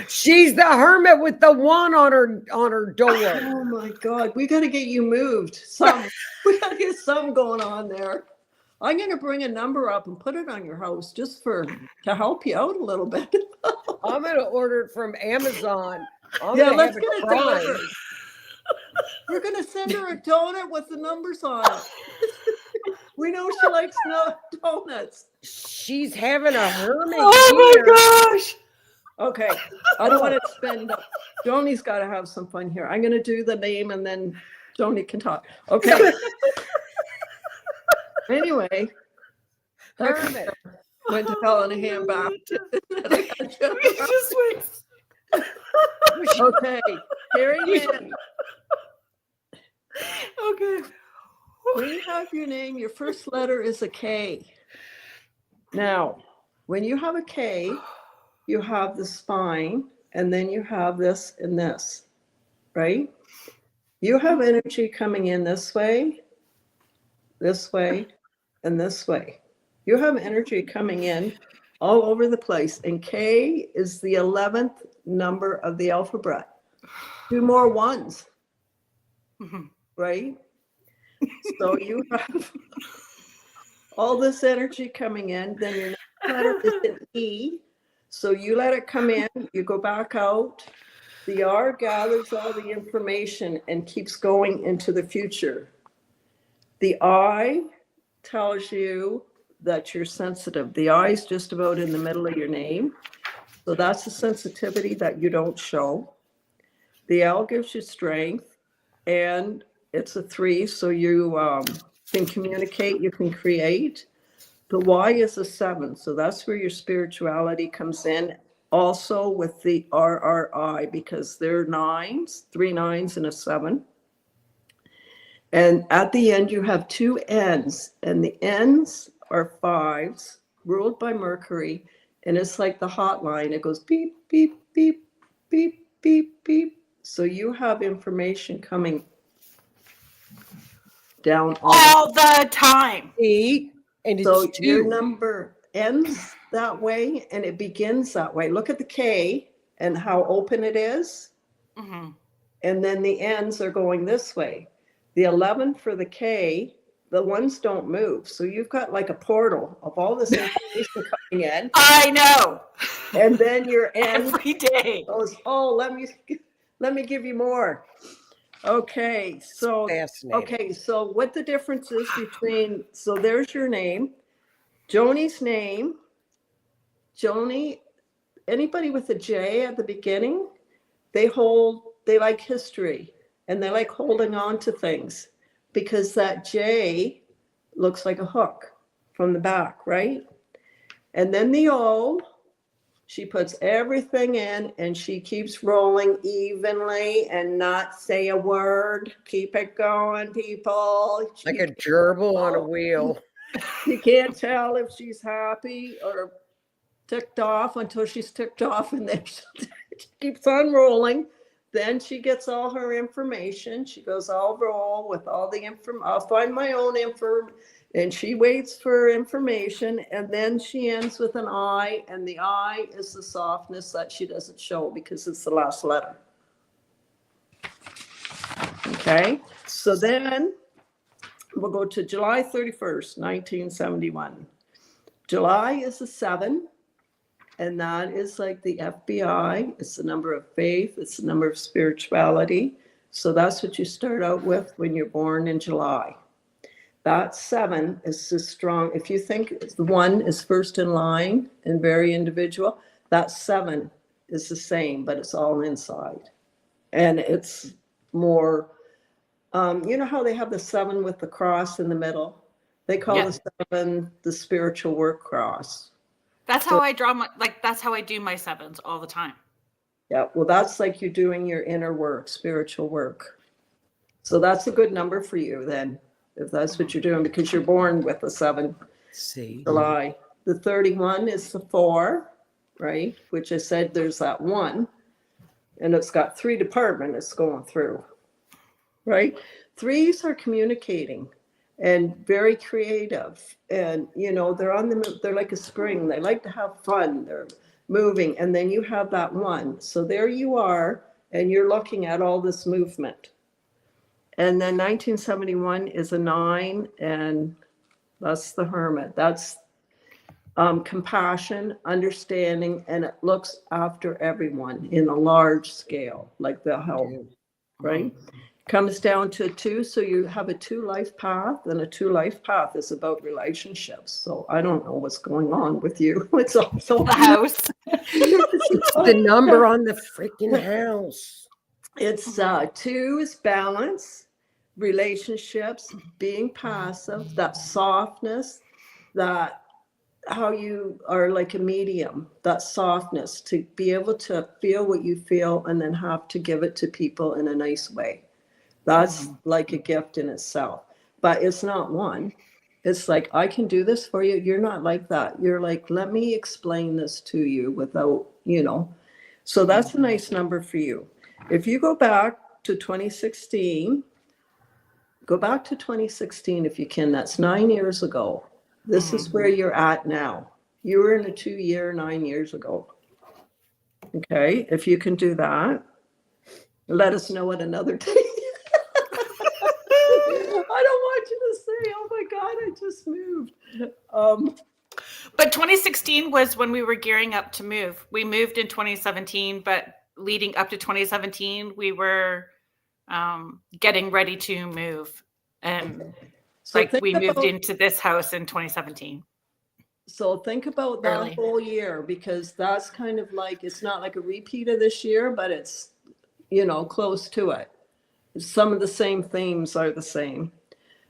she's the hermit with the 1 on her door. Oh my God, we got to get you moved. We got to get some going on there. I'm going to bring a number up and put it on your house just to help you out a little bit. I'm going to order it from Amazon. Let's get it delivered. We're going to send her a donut with the numbers on it. We know she likes donuts. She's having a hermit. Oh my gosh. Okay. I don't want to spend. Joni's got to have some fun here. I'm going to do the name and then Joni can talk. Okay. Anyway. Hermit. Went to hell in a handbasket. We just went. Okay, Harry Mann, Okay. when you have your name, your first letter is a K. Now, when you have a K, you have the spine, and then you have this and this, right? You have energy coming in this way, and this way. You have energy coming in all over the place. And K is the 11th number of the alphabet. 2 more ones, right? So you have all this energy coming in. Then your next letter is an E. So you let it come in, you go back out. The R gathers all the information and keeps going into the future. The I tells you that you're sensitive. The I is just about in the middle of your name. So that's a sensitivity that you don't show. The L gives you strength, and it's a 3, so you can communicate, you can create. The Y is a 7, so that's where your spirituality comes in. Also with the RRI, because they're 9s, 3 9s and a 7. And at the end, you have 2 N's, and the N's are 5s, ruled by Mercury, and it's like the hotline. It goes beep, beep, beep, beep, beep, beep. So you have information coming down all the time. E, and it's So 2. your number ends that way, and it begins that way. Look at the K and how open it is. Mm-hmm. And then the ends are going this way. The 11 for the K, the ones don't move. So you've got like a portal of all this information coming in. I know. And then your end Every day. goes, oh, let me give you more. Okay, so Fascinating. so what the difference is between, so there's your name, Joni's name. Joni, anybody with a J at the beginning, they like history, and they like holding on to things, because that J looks like a hook from the back, right? And then the O, she puts everything in, and she keeps rolling evenly and not say a word. Keep it going, people. Like a gerbil on a wheel. You can't tell if she's happy or ticked off until she's ticked off, and then she keeps on rolling. Then she gets all her information. She goes, I'll roll with all the information. I'll find my own info. And she waits for information. And then she ends with an I. And the I is the softness that she doesn't show because it's the last letter. Okay. So then we'll go to July 31st, 1971. July is a 7. And that is like the FBI. It's the number of faith. It's the number of spirituality. So that's what you start out with when you're born in July. That 7 is so strong. If you think the 1 is first in line and very individual, that 7 is the same, but it's all inside. And it's more, you know how they have the 7 with the cross in the middle? They call the 7 the spiritual work cross. That's how I draw that's how I do my 7s all the time. Yeah, well, that's like you're doing your inner work, spiritual work. So that's a good number for you then, if that's what you're doing, because you're born with a 7. July. The 31 is the 4, right? Which I said there's that 1, and it's got 3 departments going through, right? 3s are communicating and very creative, and they're like a spring. They like to have fun. They're moving, and then you have that 1. So there you are, and you're looking at all this movement. And then 1971 is a 9, and that's the Hermit. That's compassion, understanding, and it looks after everyone in a large scale, like they'll help, right? Comes down to 2, so you have a 2 life path, and a 2 life path is about relationships. So I don't know what's going on with you. It's also the house. It's the number on the freaking house. It's 2 is balance, relationships, being passive, that softness, that how you are like a medium, that softness to be able to feel what you feel and then have to give it to people in a nice way. That's like a gift in itself. But it's not one. It's like, I can do this for you. You're not like that. You're like, let me explain this to you without, So that's a nice number for you. If you go back to 2016, go back to 2016 if you can. That's 9 years ago. This is where you're at now. You were in a 2-year, 9 years ago. Okay, if you can do that, let us know at another day. I don't want you to say, oh my God, I just moved. But 2016 was when we were gearing up to move. We moved in 2017, but leading up to 2017, we were getting ready to move. And So we moved into this house in 2017. So think about that whole year, because that's kind of like, it's not like a repeat of this year, but it's, close to it. Some of the same themes are the same.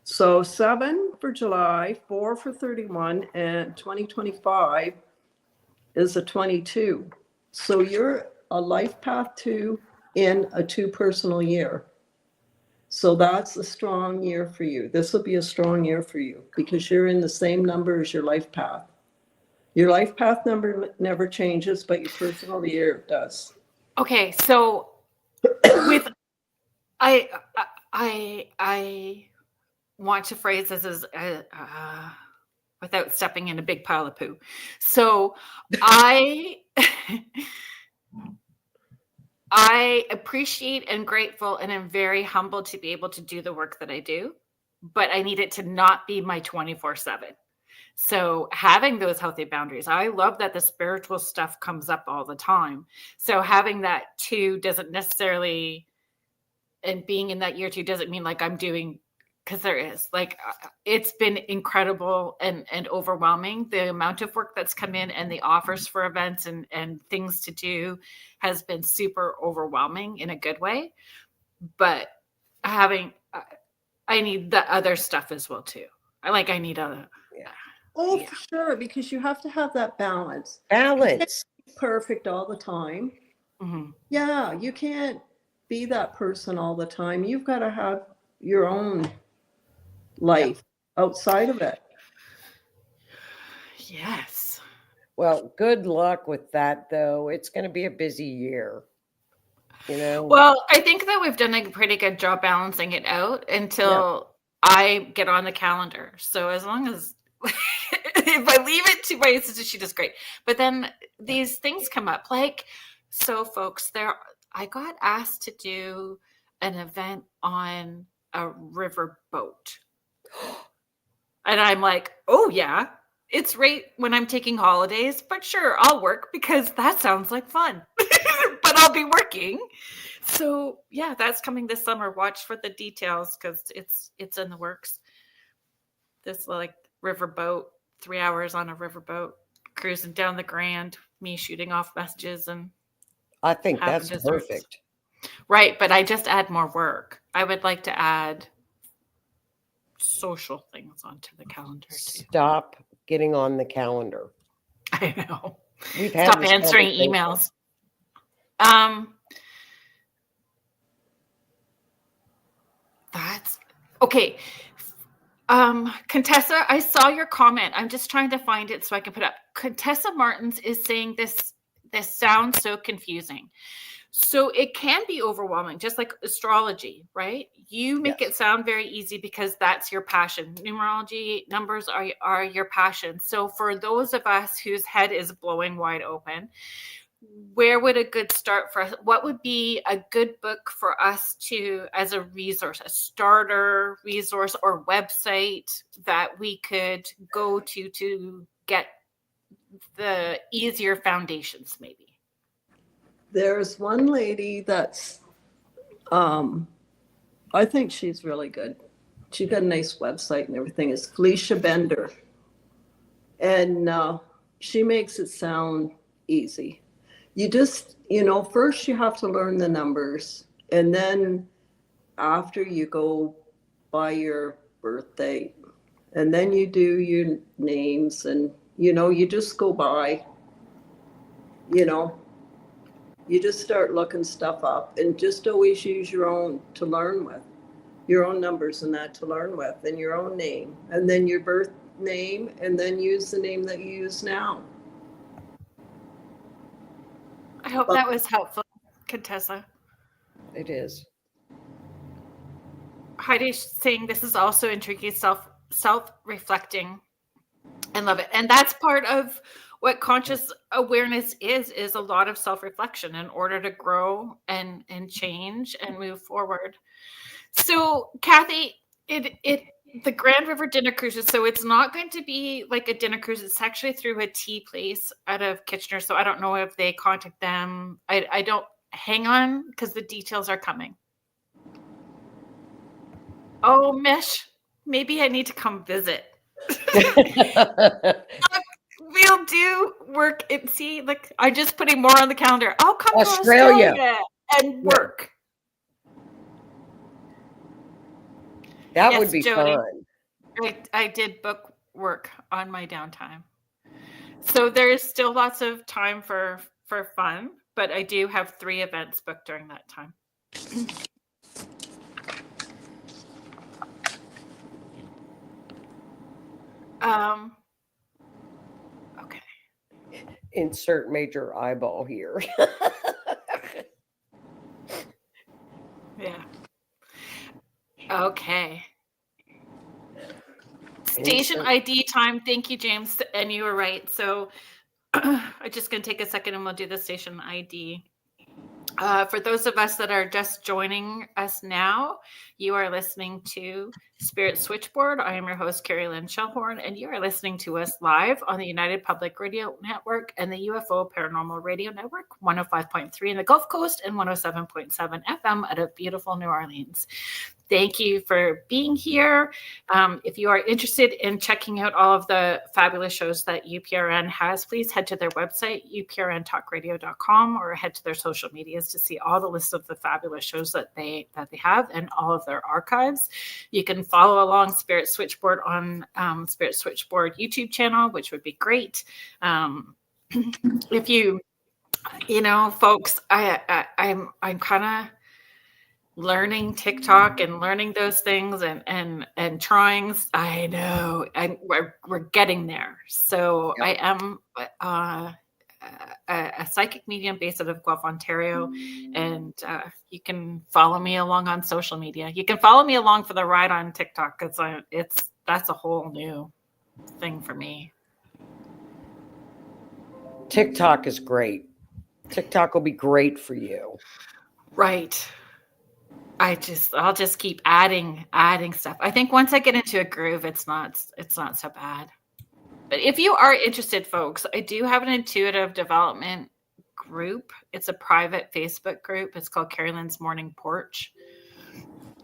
So 7 for July, 4 for 31, and 2025 is a 22. So you're a life path 2 in a 2 personal year. So that's a strong year for you. This will be a strong year for you because you're in the same number as your life path. Your life path number never changes, but your personal year does. Okay, so with I want to phrase this as without stepping in a big pile of poo. So I appreciate and grateful and am very humbled to be able to do the work that I do, but I need it to not be my 24/7. So having those healthy boundaries, I love that the spiritual stuff comes up all the time. So having that too doesn't necessarily, and being in that year 2 doesn't mean like I'm doing, because there is like, it's been incredible and overwhelming. The amount of work that's come in and the offers for events and things to do has been super overwhelming in a good way. But I need the other stuff as well too. I need a, Oh, yeah. For sure, because you have to have that balance. Balance. Perfect all the time. Mm-hmm. Yeah, you can't be that person all the time. You've got to have your own life outside of it. Yes. Well, good luck with that, though. It's going to be a busy year. Well, I think that we've done a pretty good job balancing it out until I get on the calendar. So as long as if I leave it to my sister, she does great. But then these things come up, so folks, I got asked to do an event on a river boat. And I'm like, oh yeah, it's right when I'm taking holidays, but sure, I'll work because that sounds like fun. But I'll be working. So yeah, that's coming this summer. Watch for the details because it's in the works. This riverboat, 3 hours on a riverboat, cruising down the Grand, me shooting off messages, and I think that's perfect. Right, but I just add more work. I would like to add social things onto the calendar too. Stop getting on the calendar. I know. Stop answering emails. That's okay. Contessa, I saw your comment. I'm just trying to find it so I can put up. Contessa Martins is saying this sounds so confusing. So it can be overwhelming, just like astrology, right? You make it sound very easy because that's your passion. Numerology, numbers are your passion. So for those of us whose head is blowing wide open, where would a good start for us? What would be a good book for us to, as a resource, a starter resource or website that we could go to get the easier foundations, maybe? There's one lady that's, I think she's really good. She's got a nice website and everything. It's Felicia Bender. And she makes it sound easy. You just, first you have to learn the numbers. And then after you go by your birth date. And then you do your names and You just go by, you know, you just start looking stuff up, and just always use your own to learn with, your own numbers and that to learn with, and your own name, and then your birth name, and then use the name that you use now. I hope that was helpful, Contessa. It is. Heidi's saying this is also intriguing, self-reflecting. I love it. And that's part of what conscious awareness is a lot of self-reflection in order to grow and change and move forward. So Kathy, the Grand River Dinner Cruises, so it's not going to be like a dinner cruise. It's actually through a tea place out of Kitchener. So I don't know if they contact them. I don't, hang on, because the details are coming. Oh, Mish, maybe I need to come visit. We'll do work and see, like, I'm just putting more on the calendar. I'll come to Australia and work. That would be Joni, fun. I did book work on my downtime. So there's still lots of time for fun, but I do have 3 events booked during that time. Okay. Insert major eyeball here. Yeah. Okay. Station ID time. Thank you, James. And you were right. So I'm just going to take a second and we'll do the station ID. For those of us that are just joining us now, you are listening to Spirit Switchboard. I am your host, Carrie Lynn Shellhorn, and you are listening to us live on the United Public Radio Network and the UFO Paranormal Radio Network, 105.3 in the Gulf Coast and 107.7 FM out of beautiful New Orleans. Thank you for being here. If you are interested in checking out all of the fabulous shows that UPRN has, please head to their website, uprntalkradio.com, or head to their social medias to see all the lists of the fabulous shows that they have and all of their archives. You can follow along Spirit Switchboard on Spirit Switchboard YouTube channel, which would be great. If you folks, I'm kind of learning TikTok and learning those things and trying. I know, and we're getting there. So yep. I am a psychic medium based out of Guelph, Ontario, and you can follow me along on social media. You can follow me along for the ride on TikTok because that's a whole new thing for me. TikTok is great. TikTok will be great for you. Right. I'll just keep adding stuff. I think once I get into a groove, it's not so bad. But if you are interested, folks, I do have an intuitive development group. It's a private Facebook group. It's called Carrie Lynn's Morning Porch.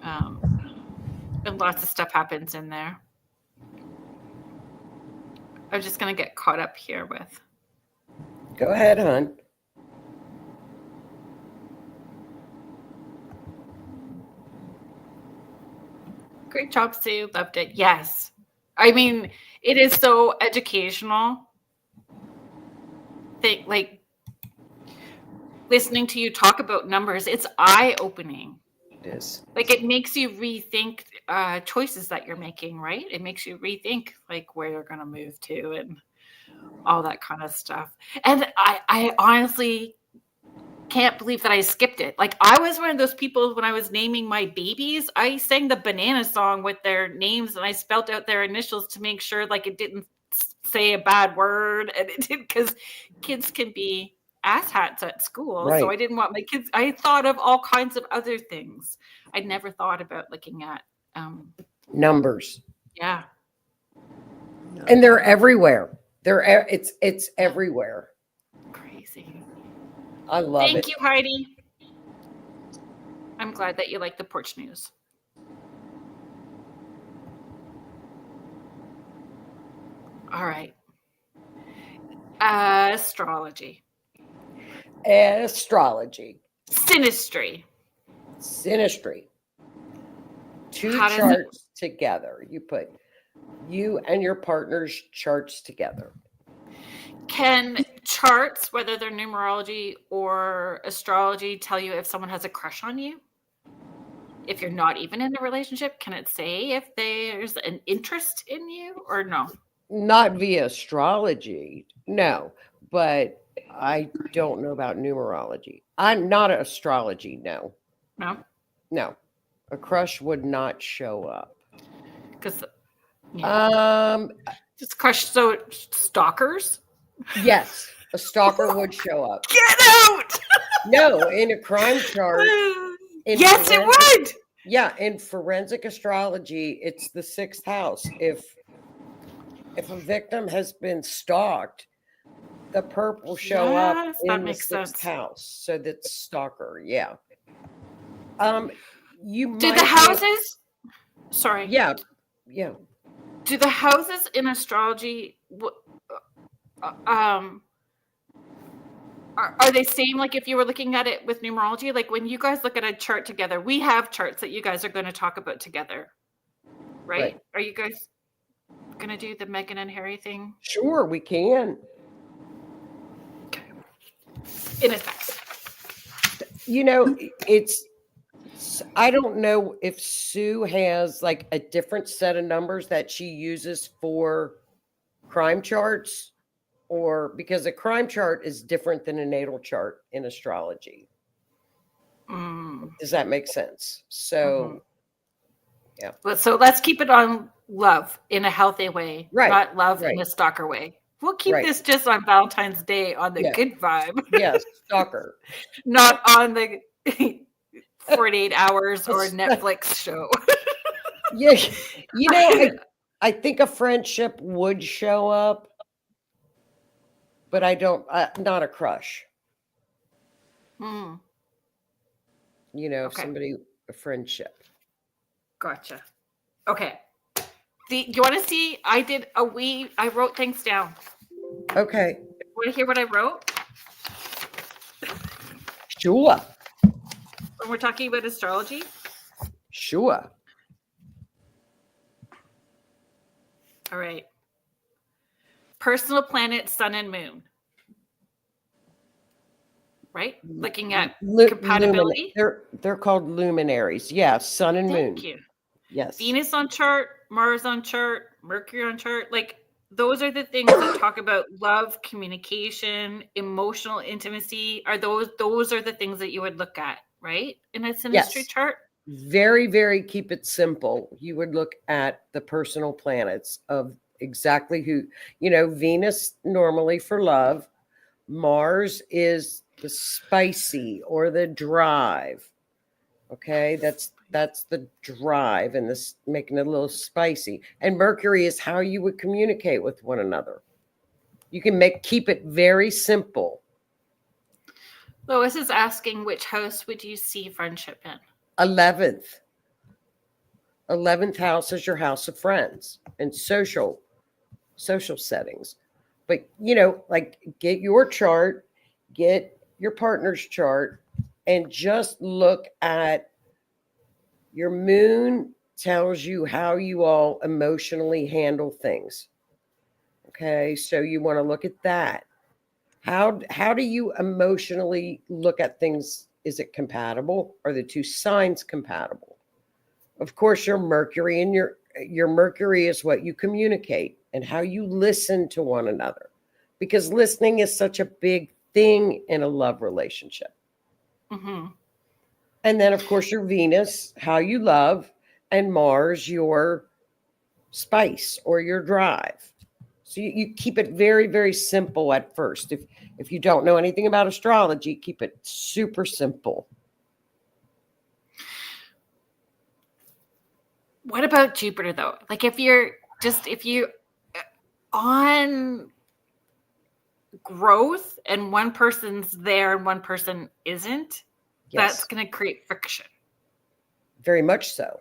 And lots of stuff happens in there. I'm just going to get caught up here with. Go ahead, hon. Great job, Sue. Loved it. Yes. I mean, it is so educational. Like listening to you talk about numbers, it's eye-opening. It is. Like it makes you rethink choices that you're making, right? It makes you rethink like where you're going to move to and all that kind of stuff. And I honestly can't believe that I skipped it. Like I was one of those people when I was naming my babies, I sang the banana song with their names and I spelled out their initials to make sure like it didn't say a bad word, and it did, because kids can be asshats at school. Right. So I didn't want my kids. I thought of all kinds of other things. I never thought about looking at numbers. Yeah. And they're everywhere. It's everywhere. Crazy. I love it. Thank you, Heidi. I'm glad that you like the porch news. All right. Astrology. Synastry. 2 charts together. You put you and your partner's charts together. Can charts, whether they're numerology or astrology, tell you if someone has a crush on you? If you're not even in a relationship, can it say if there's an interest in you or no? Not via astrology, no, but I don't know about numerology. I'm not astrology, no. No? No. A crush would not show up. Because just crush. So stalkers? Yes, a stalker would show up. Get out! No, in a crime chart. Yes, it would. Yeah, in forensic astrology, it's the 6th house. If a victim has been stalked, the perp will show up in the 6th house. So that's stalker. Yeah. You do the houses? Sorry. Yeah. Do the houses in astrology? Are they same like if you were looking at it with numerology? Like when you guys look at a chart together, we have charts that you guys are going to talk about together, right? Are you guys going to do the Meghan and Harry thing? Sure, we can. Okay. In effect. I don't know if Sue has like a different set of numbers that she uses for crime charts, or because a crime chart is different than a natal chart in astrology. Does that make sense? So, yeah. So let's keep it on love in a healthy way, not love in a stalker way. We'll keep this just on Valentine's Day on the good vibe. Yes, stalker. Not on the 48 hours or Netflix show. Yeah, I think a friendship would show up, but I don't, not a crush. Somebody, a friendship. Gotcha. Okay. Do you want to see? I wrote things down. Okay. Want to hear what I wrote? Sure. When we're talking about astrology? Sure. All right. Personal planet, sun and moon. Right? Looking at compatibility. They're called luminaries. Yes, sun and moon. Thank you. Yes. Venus on chart, Mars on chart, Mercury on chart. Like those are the things that talk about love, communication, emotional intimacy. Those are the things that you would look at, right? In a synastry chart. Very, very keep it simple. You would look at the personal planets of exactly who, Venus normally for love. Mars is the spicy or the drive. Okay, that's the drive, and this making it a little spicy. And Mercury is how you would communicate with one another. You can keep it very simple. Lois is asking, which house would you see friendship in? 11th house is your house of friends and social settings. But get your chart, get your partner's chart, and just look at your moon. Tells you how you all emotionally handle things. Okay, so you want to look at that. How do you emotionally look at things? Is it compatible? Are the two signs compatible? Of course, your Mercury and your Mercury is what you communicate and how you listen to one another, because listening is such a big thing in a love relationship. And then, of course, your Venus, how you love, and Mars, your spice or your drive. So you keep it very, very simple at first. If you don't know anything about astrology, keep it super simple. What about Jupiter, though? Like if you on growth and one person's there and one person isn't, that's going to create friction. Very much so.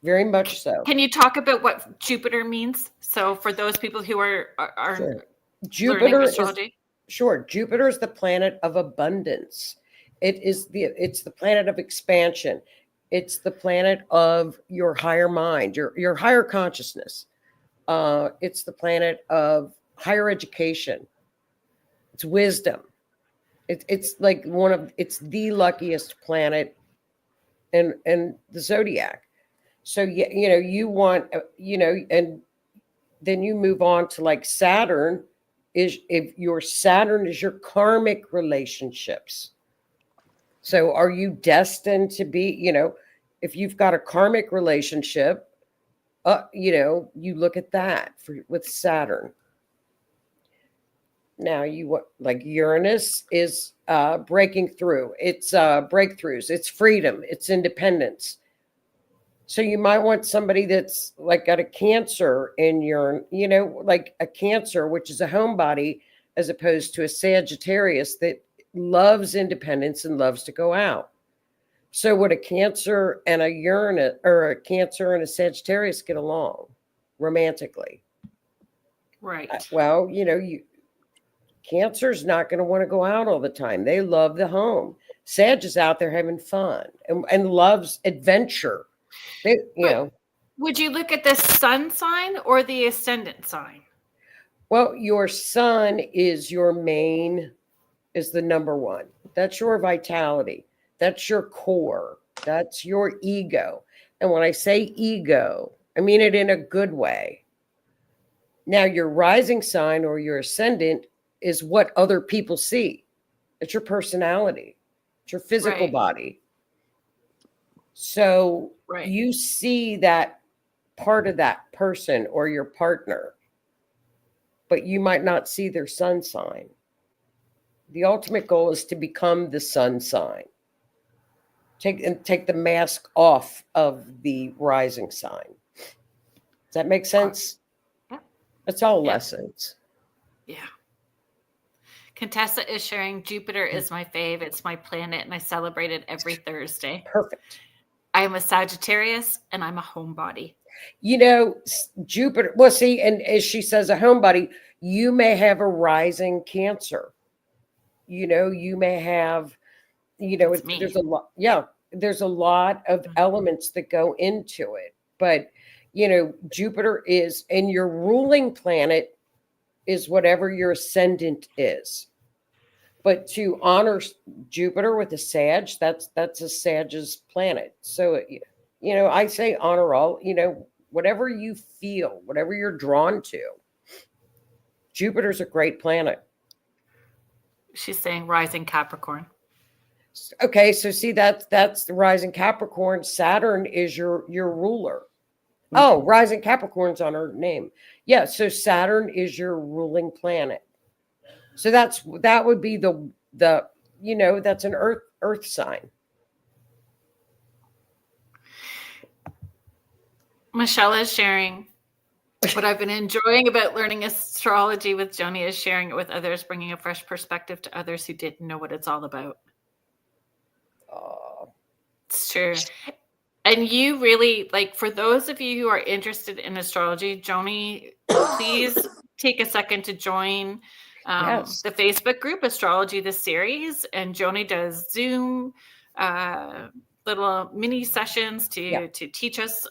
Very much so. Can you talk about what Jupiter means? So for those people who are Jupiter learning astrology. Jupiter is the planet of abundance. It's the planet of expansion. It's the planet of your higher mind, your higher consciousness. It's the planet of higher education. It's wisdom. It's like it's the luckiest planet in the zodiac. So you want, and then you move on to like Saturn. If your Saturn is your karmic relationships. So are you destined to be, if you've got a karmic relationship, you look at that with Saturn. Now like Uranus is breaking through. It's breakthroughs. It's freedom. It's independence. So you might want somebody that's like got a Cancer in your, like a Cancer, which is a homebody, as opposed to a Sagittarius that loves independence and loves to go out. So would a Cancer and a Uranus, or a Cancer and a Sagittarius, get along romantically? Right. Well, Cancer's not going to want to go out all the time. They love the home. Sag is out there having fun and loves adventure. Would you look at the sun sign or the ascendant sign? Well, your sun is is the number one. That's your vitality. That's your core. That's your ego. And when I say ego, I mean it in a good way. Now, your rising sign or your ascendant is what other people see. It's your personality. It's your physical body. So you see that part of that person or your partner, but you might not see their sun sign. The ultimate goal is to become the sun sign. Take the mask off of the rising sign. Does that make sense? Yeah. It's all lessons. Yeah. Contessa is sharing, Jupiter is my fave. It's my planet, and I celebrate it every Thursday. Perfect. I am a Sagittarius, and I'm a homebody. Jupiter, well, see, and as she says, a homebody, you may have a rising Cancer. You may have, there's a lot. Yeah, there's a lot of elements that go into it. But, Jupiter is, and your ruling planet is whatever your ascendant is. But to honor Jupiter with a Sag, that's a Sag's planet. So, I say honor all, whatever you feel, whatever you're drawn to. Jupiter's a great planet. She's saying rising Capricorn. Okay, so see, that's the rising Capricorn. Saturn is your ruler. Oh, rising Capricorn's on her name. Yeah, so Saturn is your ruling planet. So that would be the that's an earth sign. Michelle is sharing, what I've been enjoying about learning astrology with Joni is sharing it with others, bringing a fresh perspective to others who didn't know what it's all about. It's true. And you really, like, for those of you who are interested in astrology, Joni, please take a second to join the Facebook group, Astrology, the series. And Joni does Zoom little mini sessions to teach us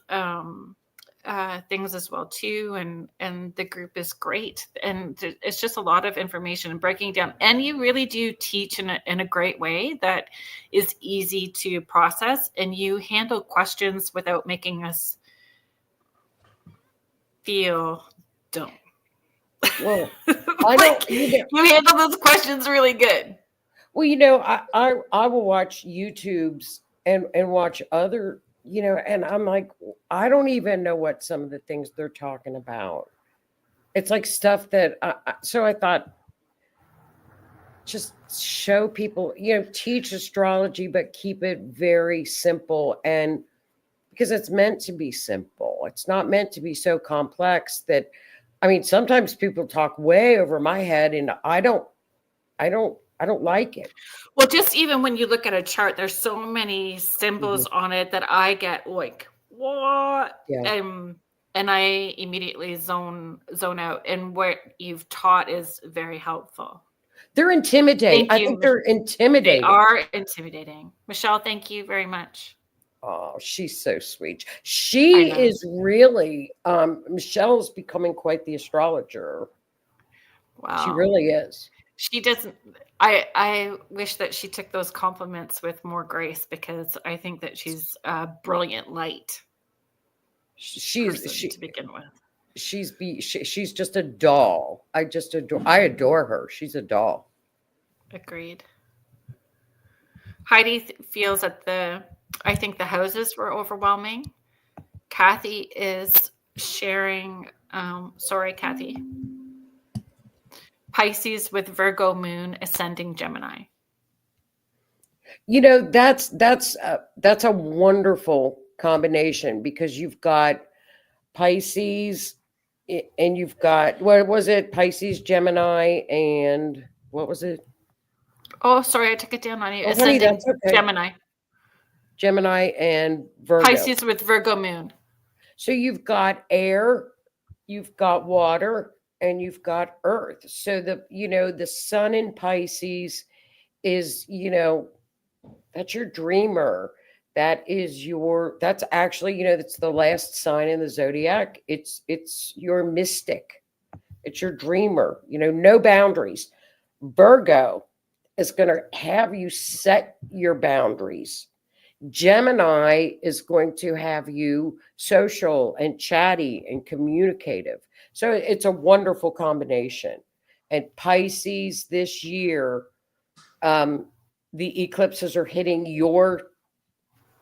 things as well too, and the group is great, and it's just a lot of information and breaking down, and you really do teach in a great way that is easy to process, and you handle questions without making us feel dumb. Well, I don't. You handle those questions really good. Well, I will watch YouTubes and watch other, and I'm like, I don't even know what some of the things they're talking about. It's like stuff that, so I thought, just show people, teach astrology, but keep it very simple. And because it's meant to be simple, it's not meant to be so complex that, sometimes people talk way over my head, and I don't like it. Well, just even when you look at a chart, there's so many symbols on it that I get like, what? Yeah. And I immediately zone out. And what you've taught is very helpful. They're intimidating. I think they're intimidating. They are intimidating. Michelle, thank you very much. Oh, she's so sweet. She is really, Michelle's becoming quite the astrologer. Wow. She really is. She doesn't. I wish that she took those compliments with more grace, because I think that she's a brilliant light person to begin with. She's just a doll. I adore her. She's a doll. Agreed. Heidi feels that I think the houses were overwhelming. Kathy is sharing, sorry, Kathy. Pisces with Virgo moon ascending Gemini. You know, that's a wonderful combination, because you've got Pisces and you've got, what was it? Pisces, Gemini, and what was it? Oh, sorry, I took it down on you. Oh, Ascending honey, that's okay. Gemini and Virgo. Pisces with Virgo moon. So you've got air, you've got water, and you've got earth. So the sun in Pisces is, that's your dreamer. That's actually, that's the last sign in the zodiac. It's your mystic. It's your dreamer, no boundaries. Virgo is going to have you set your boundaries. Gemini is going to have you social and chatty and communicative. So it's a wonderful combination. And Pisces this year, the eclipses are hitting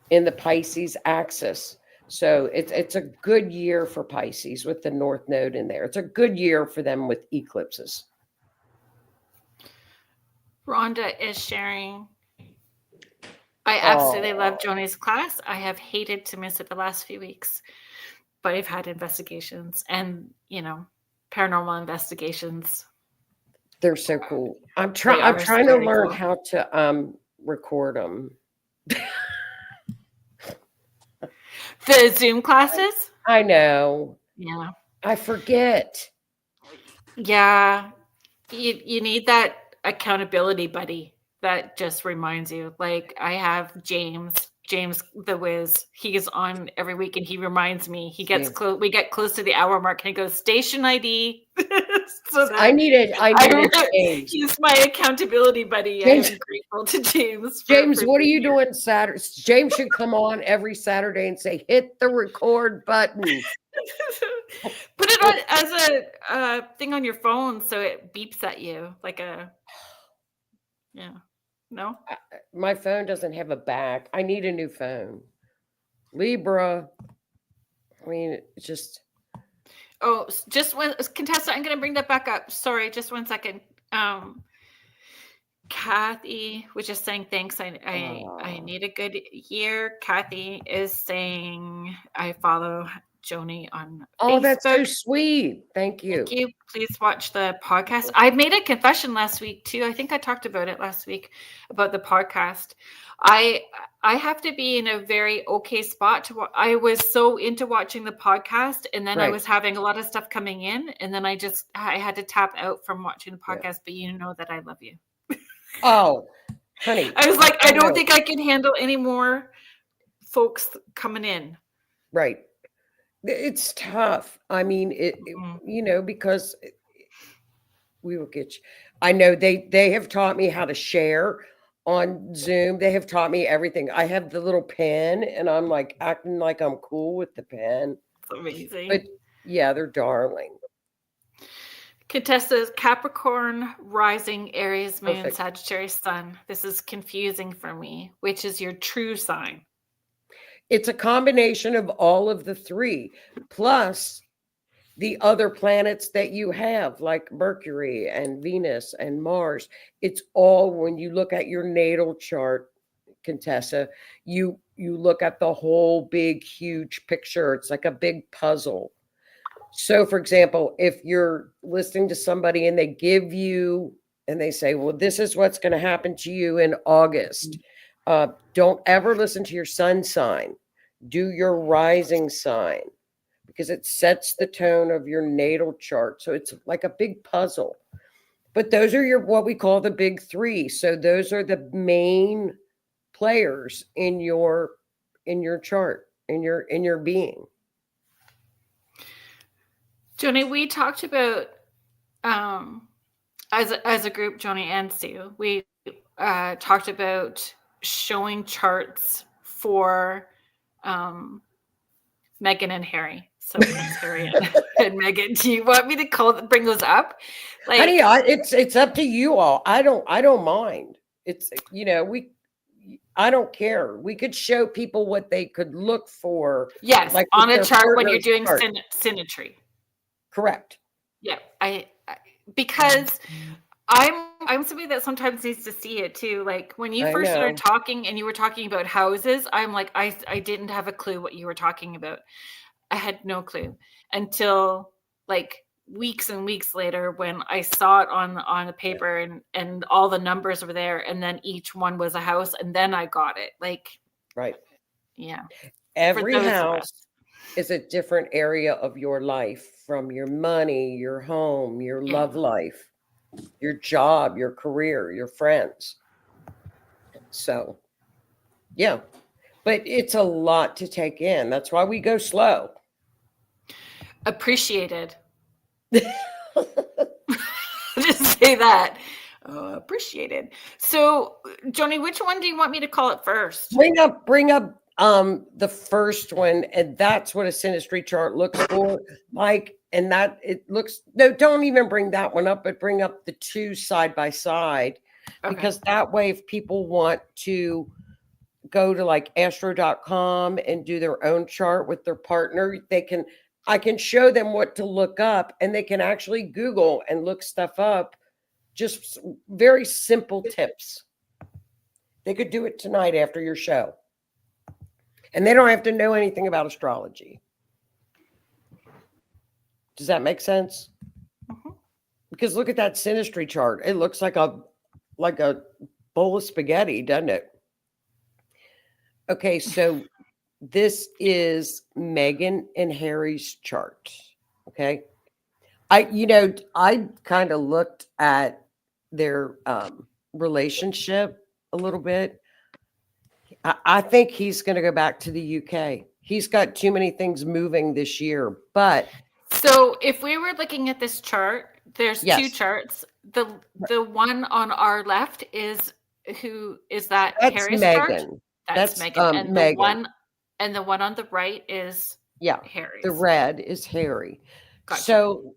in the Pisces axis. So it's a good year for Pisces with the North Node in there. It's a good year for them with eclipses. Rhonda is sharing. I absolutely love Joni's class. I have hated to miss it the last few weeks, but I've had investigations and, paranormal investigations. They're so cool. I'm trying to learn how to record them. The Zoom classes? I know. Yeah. I forget. Yeah. You need that accountability buddy that just reminds you. Like, I have James the Wiz. He is on every week and he reminds me. He gets close. We get close to the hour mark and he goes, station ID. So I needed James. He's my accountability buddy. James, I'm grateful to James. James, what are you doing Saturday? James should come on every Saturday and say, hit the record button. Put it on as a thing on your phone so it beeps at you like no? My phone doesn't have a back. I need a new phone. Libra. I mean, it's just. Oh, just one, Contessa, I'm going to bring that back up. Sorry, just 1 second. Kathy was just saying thanks. I need a good year. Kathy is saying I follow Joni on Facebook. That's so sweet. Thank you. Thank you. Please watch the podcast. I made a confession last week too. I think I talked about it last week about the podcast. I have to be in a very okay spot I was so into watching the podcast, and then I was having a lot of stuff coming in, and then I had to tap out from watching the podcast, but you know that I love you. Oh, honey. I was like, I don't think I can handle any more folks coming in. Right. It's tough. I mean, because we will get you. I know they have taught me how to share on Zoom. They have taught me everything. I have the little pen and I'm like acting like I'm cool with the pen. That's amazing. But yeah, they're darling. Contessa's Capricorn, rising, Aries, moon, Sagittarius, sun. This is confusing for me. Which is your true sign? It's a combination of all of the three, plus the other planets that you have, like Mercury and Venus and Mars. It's all, when you look at your natal chart, Contessa, you look at the whole big, huge picture. It's like a big puzzle. So, for example, if you're listening to somebody and they say, well, this is what's going to happen to you in August. Don't ever listen to your sun sign. Do your rising sign, because it sets the tone of your natal chart. So it's like a big puzzle. But those are what we call the big three. So those are the main players in your chart, in your being. Joni, we talked about as a group, Joni and Sue, we talked about showing charts for Meghan and Harry. So Prince Harry and Meghan. Do you want me to bring those up? Like, Honey, it's up to you all. I don't mind. It's, you know, I don't care. We could show people what they could look for. Yes, like on with a their chart when you're partner's doing chart. symmetry. Correct. Yeah, because I'm somebody that sometimes needs to see it too. Like when you I first started know. talking and you were talking about houses, I'm like, I didn't have a clue what you were talking about. I had no clue until like weeks and weeks later when I saw it on the paper and all the numbers were there, and then each one was a house, and then I got it. Like, Right. yeah. Every those of house us. is a different area of your life, from your money, your home, your Yeah. love life, your job, your career, your friends. So, yeah. But it's a lot to take in. That's why we go slow. Appreciated. Just say that. Appreciated. So, Joni, which one do you want me to call it first? Bring up the first one, and that's what a synastry chart looks for. Like, and that it looks, no, don't even bring that one up, but bring up the two side by side. Okay. Because that way, if people want to go to like astro.com and do their own chart with their partner, I can show them what to look up, and they can actually Google and look stuff up. Just very simple tips. They could do it tonight after your show. And they don't have to know anything about astrology. Does that make sense? Mm-hmm. Because look at that synastry chart. It looks like a bowl of spaghetti, doesn't it? Okay, so this is Meghan and Harry's chart. Okay. I kind of looked at their relationship a little bit. I think he's going to go back to the UK. He's got too many things moving this year. But so if we were looking at this chart, there's two yes, charts. The one on our left is that that's Harry's chart? Meghan. That's That's Meghan. And Meghan. the one on the right is Harry's. The red is Harry. Gotcha. So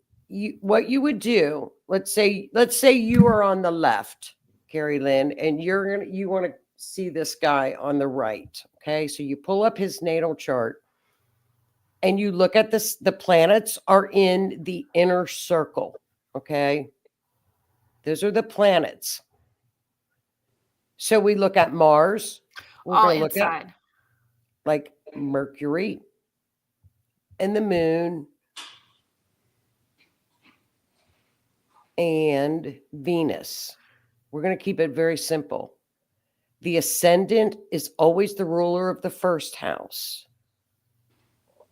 what you would do, let's say you are on the left, Carrie Lynn, and you want to see this guy on the right. Okay, so you pull up his natal chart and you look at this. The planets are in the inner circle. Okay, those are the planets. So we look at Mars. We're all going to look inside. at like Mercury and the moon and Venus. We're going to keep it very simple. The ascendant is always the ruler of the first house.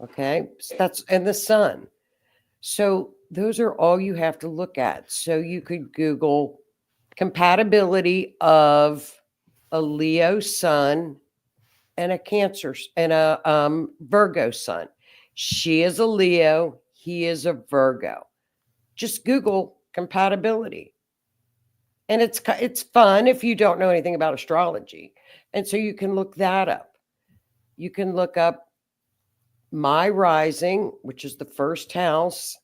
Okay, so and the sun. So those are all you have to look at. So you could Google compatibility of a Leo sun and a Cancer and a Virgo sun. She is a Leo. He is a Virgo. Just Google compatibility. And it's fun if you don't know anything about astrology. And so you can look that up. You can look up my rising, which is the first house,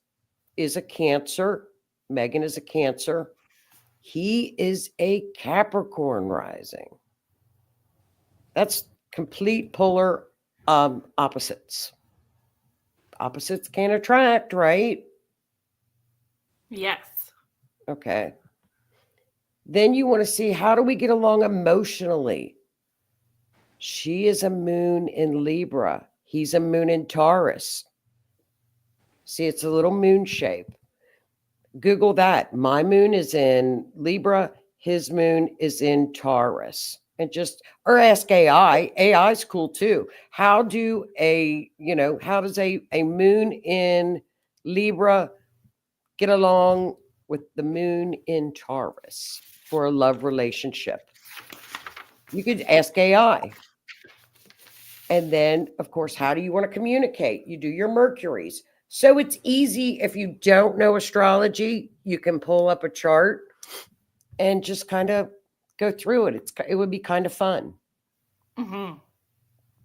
is a Cancer. Meghan is a Cancer. He is a Capricorn rising. That's complete polar opposites. Opposites can attract, right? Yes. Okay. Then you want to see, how do we get along emotionally? She is a moon in Libra. He's a moon in Taurus. See, it's a little moon shape. Google that. My moon is in Libra. His moon is in Taurus. And or ask AI. AI is cool too. How does a moon in Libra get along with the moon in Taurus for a love relationship? You could ask AI. And then, of course, how do you want to communicate? You do your Mercuries. So it's easy. If you don't know astrology, you can pull up a chart and just kind of go through it. It would be kind of fun,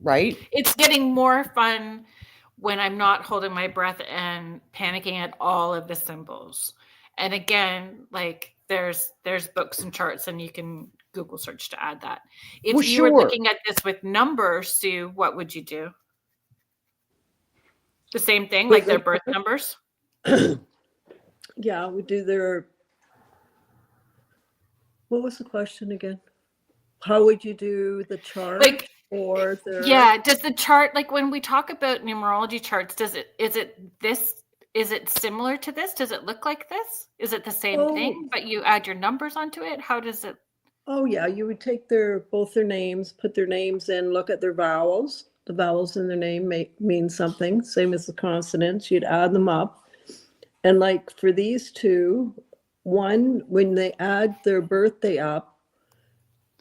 right? It's getting more fun when I'm not holding my breath and panicking at all of the symbols. And again, like there's books and charts, and you can Google search to add that. If you were looking at this with numbers, Sue, what would you do? The same thing, like their birth numbers? Yeah, we do their. What was the question again? How would you do the chart? Like, or their... Yeah, does the chart, like when we talk about numerology charts, is it similar to this? Does it look like this? Is it the same thing, but you add your numbers onto it? How does it? Oh yeah, you would take both their names, put their names in, look at their vowels. The vowels in their name mean something, same as the consonants. You'd add them up. And like for these two, one, when they add their birthday up,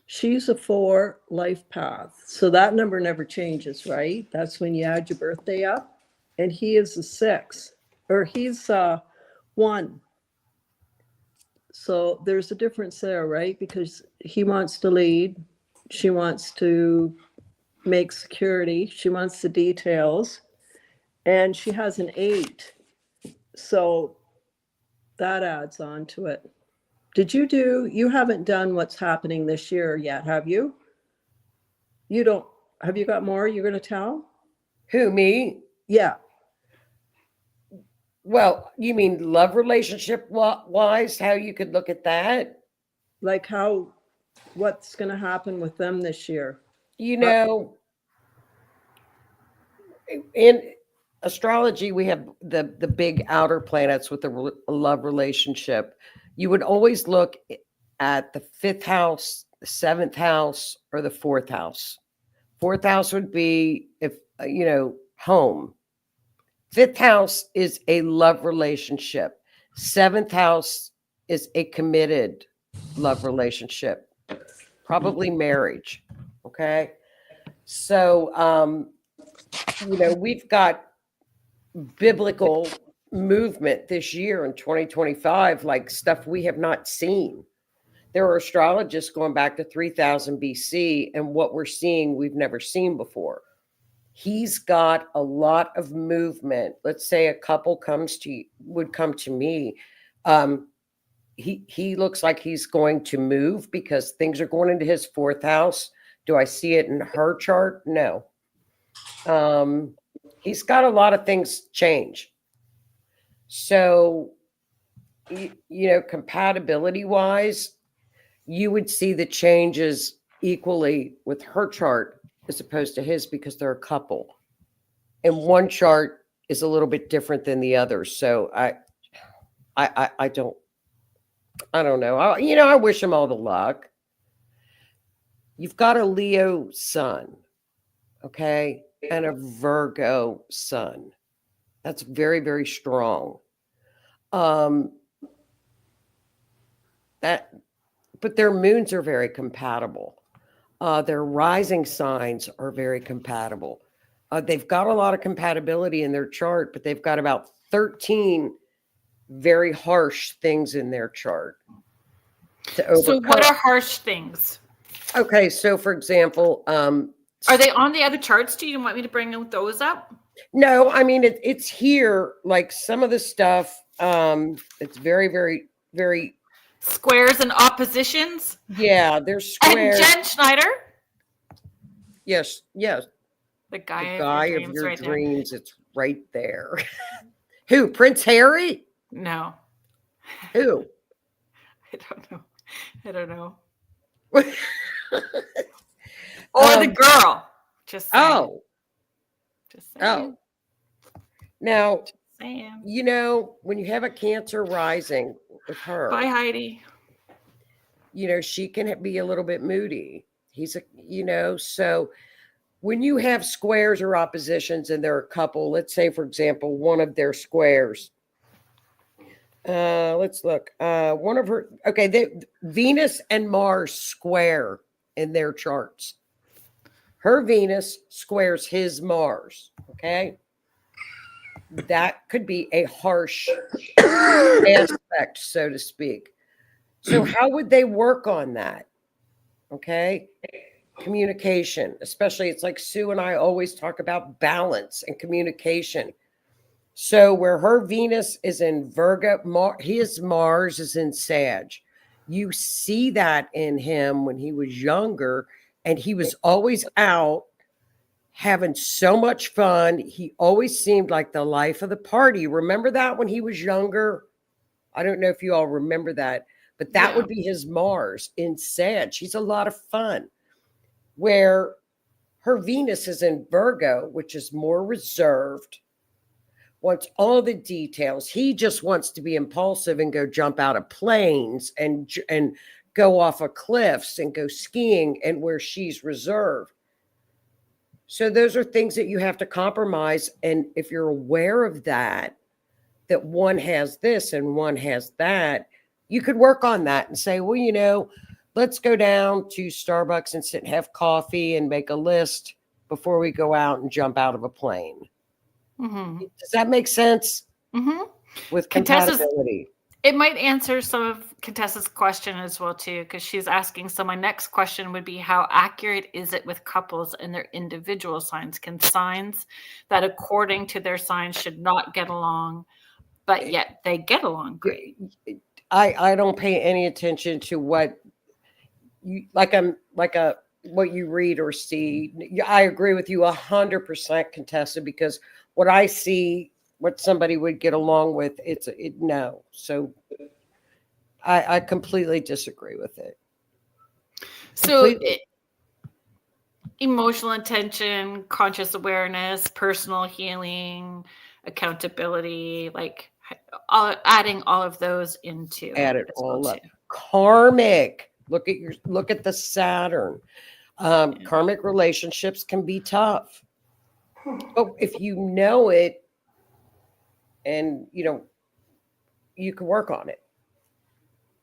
she's a 4 life path. So that number never changes, right? That's when you add your birthday up. And he is a 6, or he's 1. So there's a difference there, right? Because he wants to lead. She wants to make security. She wants the details. And she has an 8. So that adds on to it. You haven't done what's happening this year yet, have you? Have you got more you're going to tell? Who, me? Yeah. Well, you mean love relationship wise, how you could look at that? Like what's going to happen with them this year? You know, in astrology, we have the big outer planets with the love relationship. You would always look at the 5th house, the 7th house, or the 4th house. 4th house would be, home. 5th house is a love relationship. 7th house is a committed love relationship, probably marriage. Okay. So, we've got biblical movement this year in 2025, like stuff we have not seen. There are astrologists going back to 3000 BC, and what we're seeing, we've never seen before. He's got a lot of movement. Let's say a couple would come to me. He looks like he's going to move because things are going into his 4th house. Do I see it in her chart? No. He's got a lot of things change. So, compatibility wise, you would see the changes equally with her chart as opposed to his, because they're a couple. And one chart is a little bit different than the other. So I don't know. I wish him all the luck. You've got a Leo sun, okay, and a Virgo sun. That's very, very strong. But their moons are very compatible. Their rising signs are very compatible. They've got a lot of compatibility in their chart, but they've got about 13 very harsh things in their chart to overcome. So what are harsh things? Okay, so for example, are they on the other charts? Do you want me to bring those up? No, I mean it's here. Like some of the stuff, it's very, very, very squares and oppositions. Yeah, there's squares. And Jen Schneider. Yes. The guy of your dreams. It's right there. Who? Prince Harry? No. Who? I don't know. Or the girl. Just saying. Just saying. Now, just saying. When you have a Cancer rising with her. Bye, Heidi. She can be a little bit moody. So when you have squares or oppositions and they're a couple, let's say, for example, one of their squares. Let's look. One of her, Venus and Mars square in their charts. Her Venus squares his Mars. Okay. That could be a harsh aspect, so to speak. So how would they work on that? Okay. Communication, especially, it's like Sue and I always talk about balance and communication. So where her Venus is in Virgo, his Mars is in Sag. You see that in him when he was younger, and he was always out having so much fun. He always seemed like the life of the party. Remember that when he was younger? I don't know if you all remember that, but that would be his Mars in Sag. He's a lot of fun. Where her Venus is in Virgo, which is more reserved, wants all the details. He just wants to be impulsive and go jump out of planes and go off of cliffs and go skiing, and where she's reserved. So those are things that you have to compromise. And if you're aware of that one has this and one has that, you could work on that and say, well, let's go down to Starbucks and sit and have coffee and make a list before we go out and jump out of a plane. Mm-hmm. Does that make sense? Mm-hmm. With compatibility. It might answer some of Contessa's question as well, too, because she's asking. So my next question would be, how accurate is it with couples and their individual signs? Can signs that according to their signs should not get along, but yet they get along great? I don't pay any attention to what you what you read or see. I agree with you 100%, Contessa, because what I see, what somebody would get along with, no. So I completely disagree with it. So emotional intention, conscious awareness, personal healing, accountability, adding all of those into add it all up. Karmic. Look at the Saturn. Karmic relationships can be tough. But if you know it, and you can work on it.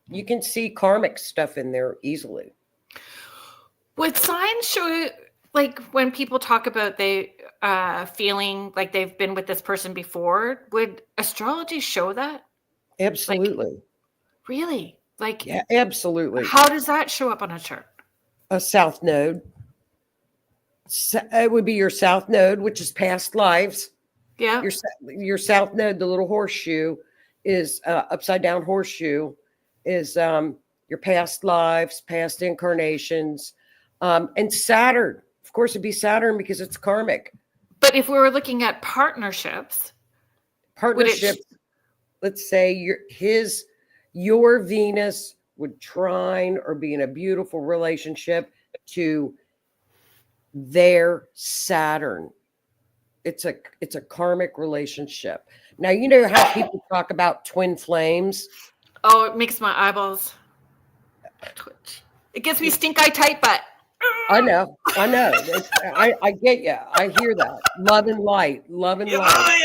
You can see karmic stuff in there easily. Would signs show, when people talk about they feeling like they've been with this person before, would astrology show that? Absolutely. Really? Yeah, absolutely. How does that show up on a chart? A south node. It would be your south node, which is past lives. Yeah. Your south node, the little horseshoe, is upside down horseshoe, is your past lives, past incarnations, and Saturn. Of course, it'd be Saturn because it's karmic. But if we were looking at partnerships, let's say your Venus would trine or be in a beautiful relationship to their Saturn. It's a karmic relationship. Now, you know how people talk about twin flames? Oh, it makes my eyeballs twitch. It gives me stink eye tight butt. I know. I get you. I hear that. Love and light. Love and light. Oh,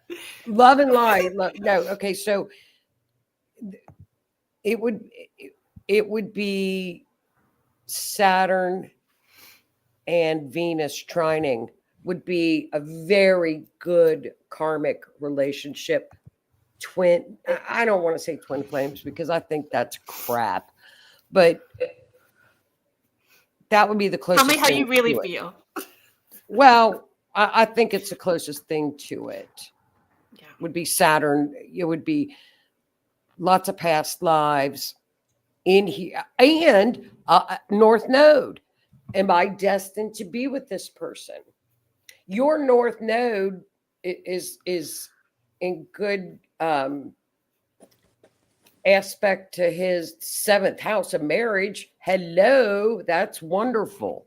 yeah. Love and light. No. Okay. So it would be Saturn and Venus trining would be a very good karmic relationship. I don't want to say twin flames because I think that's crap, but that would be the closest. Tell me how you really feel. Well, I think it's the closest thing to it. Yeah. Would be Saturn. It would be lots of past lives in here, and North Node. Am I destined to be with this person? Your North Node is in good aspect to his 7th house of marriage. Hello, that's wonderful.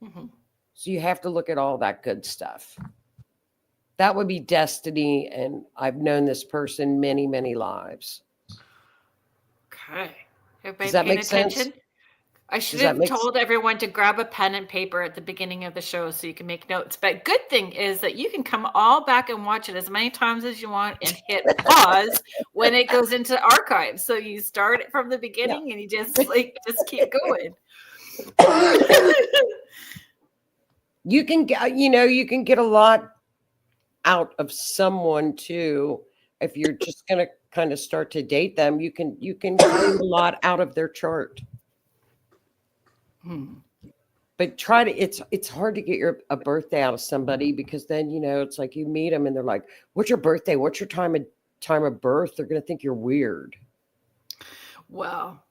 Mm-hmm. So you have to look at all that good stuff. That would be destiny, and I've known this person many, many lives. Okay. Everybody Does that paying make sense? attention? I should have told everyone to grab a pen and paper at the beginning of the show so you can make notes. But good thing is that you can come all back and watch it as many times as you want and hit pause when it goes into archives. So you start it from the beginning and you just keep going. You can get a lot out of someone too if you're just going to kind of start to date them, you can gain a lot out of their chart. But try to, it's hard to get a birthday out of somebody, because then, you know, it's like you meet them and they're like, what's your birthday? What's your time of birth? They're going to think you're weird. Well,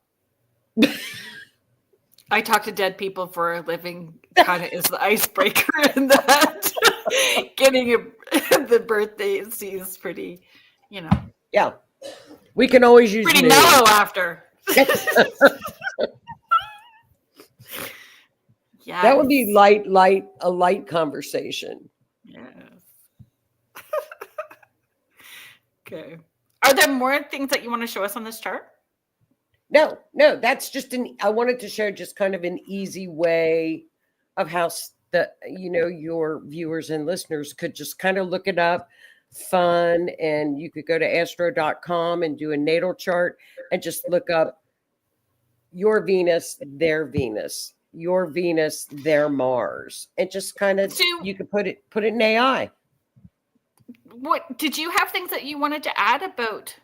I talk to dead people for a living, kind of is the icebreaker in that. Getting the birthday is pretty, you know. Yeah. We can always use pretty news. mellow after. Yeah. That would be a light conversation. Yes. Okay. Are there more things that you want to show us on this chart? No, that's just I wanted to show just kind of an easy way of how your viewers and listeners could just kind of look it up, fun, and you could go to astro.com and do a natal chart and just look up your Venus, their Venus, your Venus, their Mars, and just kind of, you could put it in AI. What did you have things that you wanted to add about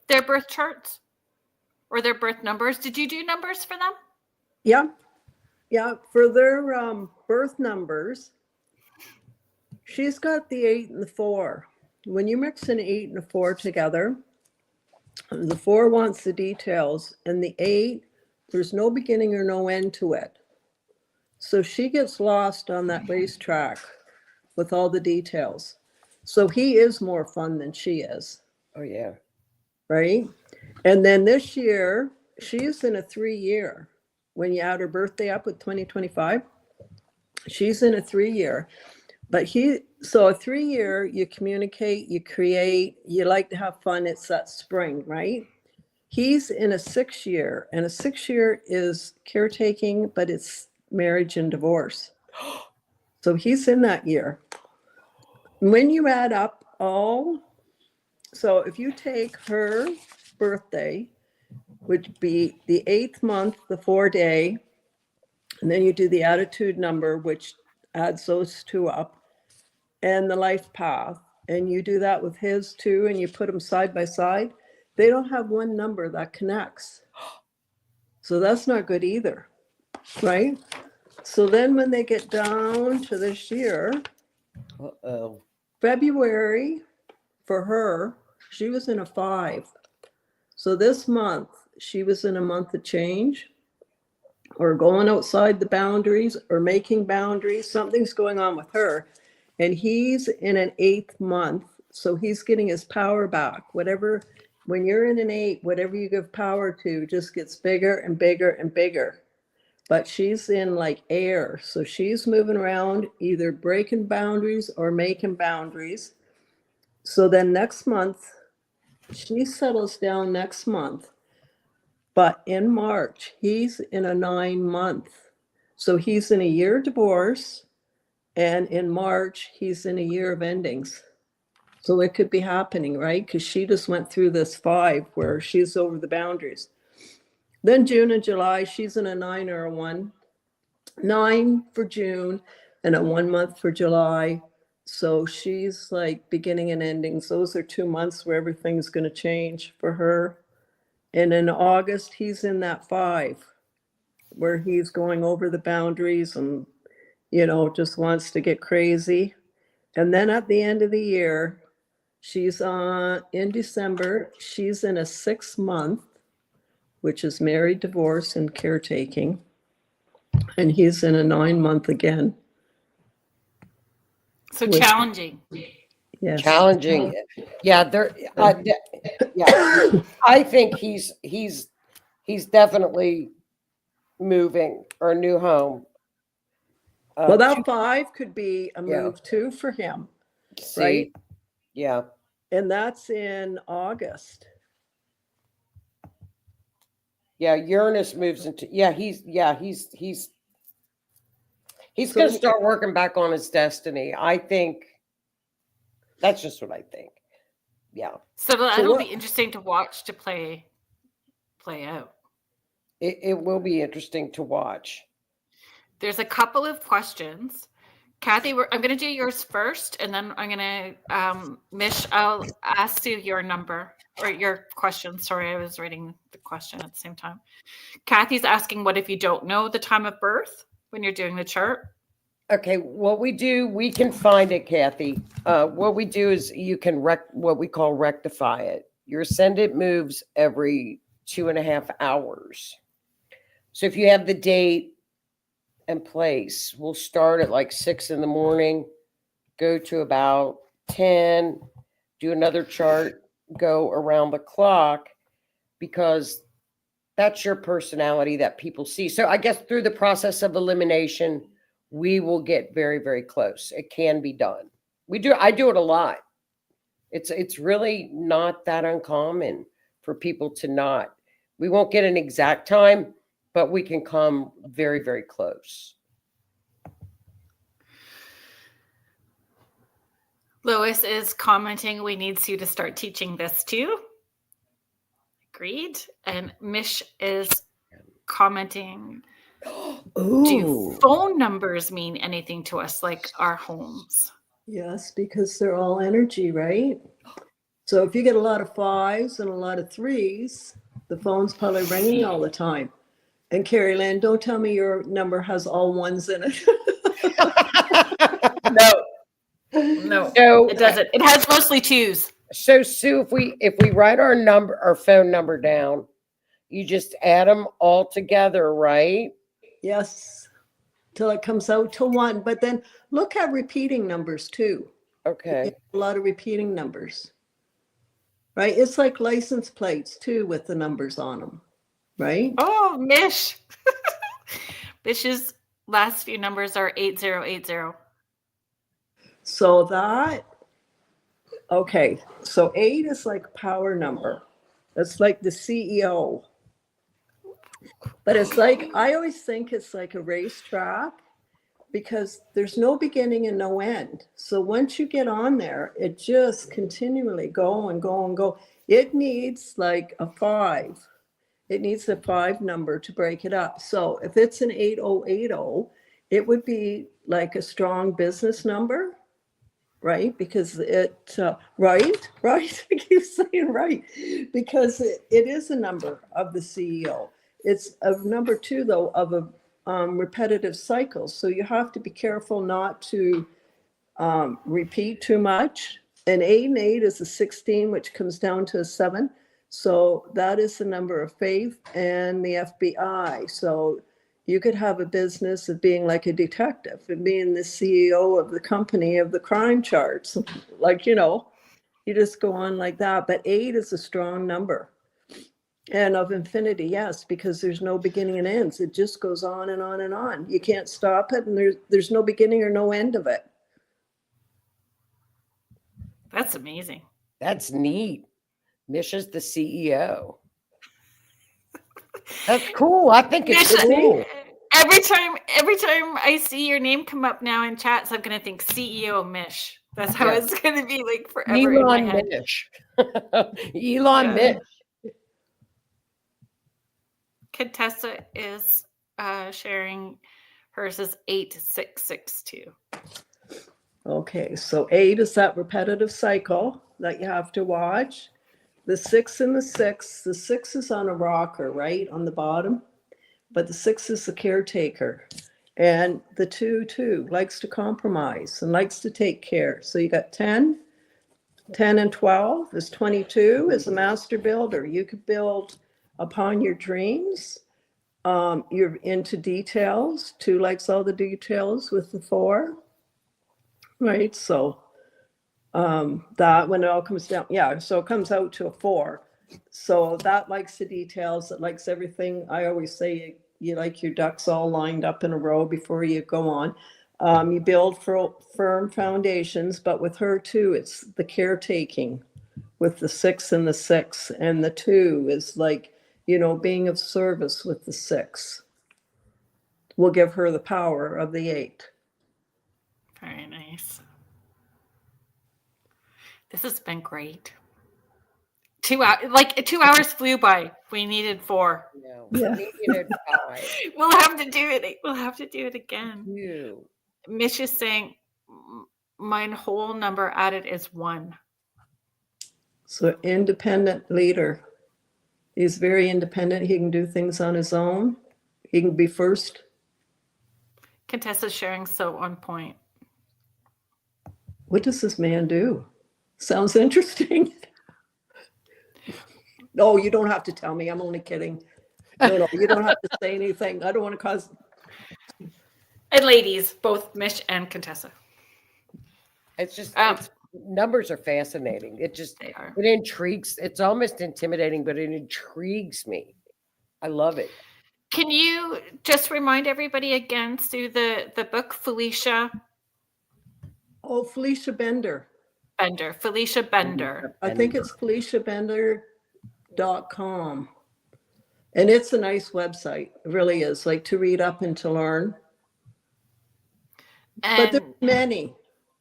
their birth charts or their birth numbers? Did you do numbers for them? Yeah, for their birth numbers, she's got the 8 and the 4. When you mix an 8 and a 4 together, the 4 wants the details, and the 8, there's no beginning or no end to it. So she gets lost on that racetrack with all the details. So he is more fun than she is. Oh, yeah. Right? And then this year, she's in a 3-year. When you add her birthday up with 2025, she's in a 3-year. But so a 3-year, you communicate, you create, you like to have fun. It's that spring, right? He's in a 6-year, and a 6-year is caretaking, but it's marriage and divorce. So he's in that year. When you add up so if you take her birthday, which be the 8th month, the 4-day, and then you do the attitude number, which adds those 2 up, and the life path, and you do that with his 2, and you put them side by side, they don't have one number that connects. So that's not good either, right? So then when they get down to this year, February for her, she was in a 5. So this month, she was in a month of change, or going outside the boundaries, or making boundaries. Something's going on with her. And he's in an 8th month. So he's getting his power back. Whatever, when you're in an 8, whatever you give power to just gets bigger and bigger and bigger. But she's in like air. So she's moving around, either breaking boundaries or making boundaries. So then next month, she settles down next month. But in March, he's in a 9-month. So he's in a year divorce. And in March, he's in a year of endings. So it could be happening, right? Because she just went through this 5 where she's over the boundaries. Then June and July, she's in a 9 or a 1. 9 for June and a 1 month for July. So she's like beginning and endings. Those are 2 months where everything's going to change for her. And in August, he's in that 5 where he's going over the boundaries and, just wants to get crazy. And then at the end of the year, she's in December, she's in a 6 month, which is married, divorce, and caretaking. And he's in a 9 month again. So challenging. Yes. Challenging. Yeah. I think he's definitely moving, or a new home. Well, that 5 could be a move too for him. Right? Yeah. And that's in August. Yeah, Uranus moves into he's going to start working back on his destiny. I think that's just what I think. Yeah. So that'll be interesting to watch, to play out. It will be interesting to watch. There's a couple of questions Kathy, I'm going to do yours first, and then I'm going to, Mish, I'll ask you your number or your question. Sorry, I was reading the question at the same time. Kathy's asking, what if you don't know the time of birth when you're doing the chart? Okay, what we do, we can find it, Kathy. What we do is you can what we call rectify it. Your ascendant moves every 2.5 hours. So if you have the date and place, we'll start at like 6 in the morning, go to about 10, do another chart, go around the clock, because that's your personality that people see. So I guess through the process of elimination, we will get very, very close. It can be done. I do it a lot. It's really not that uncommon for people to not. We won't get an exact time, but we can come very, very close. Lois is commenting, we need Sue to start teaching this too. Agreed. And Mish is commenting, do phone numbers mean anything to us like our homes? Yes, because they're all energy, right? So if you get a lot of 5s and a lot of 3s, the phone's probably ringing all the time. And Carrie Lynn, don't tell me your number has all 1s in it. No, it doesn't. It has mostly 2s. So Sue, if we write our phone number down, you just add them all together, right? Yes, till it comes out to 1. But then look at repeating numbers too. Okay. A lot of repeating numbers, right? It's like license plates too with the numbers on them, right? Oh, Mish. Mish's last few numbers are 8080. So so 8 is like a power number. That's like the CEO. But it's like, I always think it's like a racetrack because there's no beginning and no end. So once you get on there, it just continually go and go and go. It needs like a 5. It needs a 5 number to break it up. So if it's an 8080, it would be like a strong business number, right? Because right? I keep saying right, because it is a number of the CEO. It's a number 2, though, of a repetitive cycle. So you have to be careful not to repeat too much. And 8 and 8 is a 16, which comes down to a 7. So that is the number of faith and the FBI. So you could have a business of being like a detective and being the CEO of the company of the crime charts. Like, you just go on like that. But 8 is a strong number. And of infinity, yes, because there's no beginning and ends. It just goes on and on and on. You can't stop it, and there's no beginning or no end of it. That's amazing. That's neat. Misha's the CEO. That's cool. I think it's cool. Every time I see your name come up now in chats, I'm going to think CEO Mish. That's how it's going to be like forever in my head. Mish. Elon Mish. Contessa is sharing hers is 8662. Okay, so 8 is that repetitive cycle that you have to watch. The 6 and the 6 is on a rocker, right, on the bottom. But the 6 is the caretaker. And the 2 too likes to compromise and likes to take care. So you got 10 and 12 is 22 is a master builder. You could build upon your dreams. You're into details. 2 likes all the details with the 4. Right, so that when it all comes down, so it comes out to a 4. So that likes the details, it likes everything. I always say you like your ducks all lined up in a row before you go on. You build firm foundations, but with her too, it's the caretaking with the 6 and the 6, and the 2 is like, being of service with the 6. Will give her the power of the 8. Very nice. This has been great. 2 hours flew by. We needed 4. No, we needed 5. We'll have to do it. We'll have to do it again. Mitch is saying my whole number added is 1. So independent leader. He's very independent. He can do things on his own. He can be first. Contessa's sharing so on point. What does this man do? Sounds interesting. No, you don't have to tell me. I'm only kidding. No, you don't have to say anything. I don't want to cause. And ladies, both Mitch and Contessa. It's just numbers are fascinating. They are. It intrigues. It's almost intimidating, but it intrigues me. I love it. Can you just remind everybody again, Sue, the book Felicia? Oh, Felicia Bender. Felicia Bender. I think it's FeliciaBender.com. And it's a nice website. It really is, like, to read up and to learn. But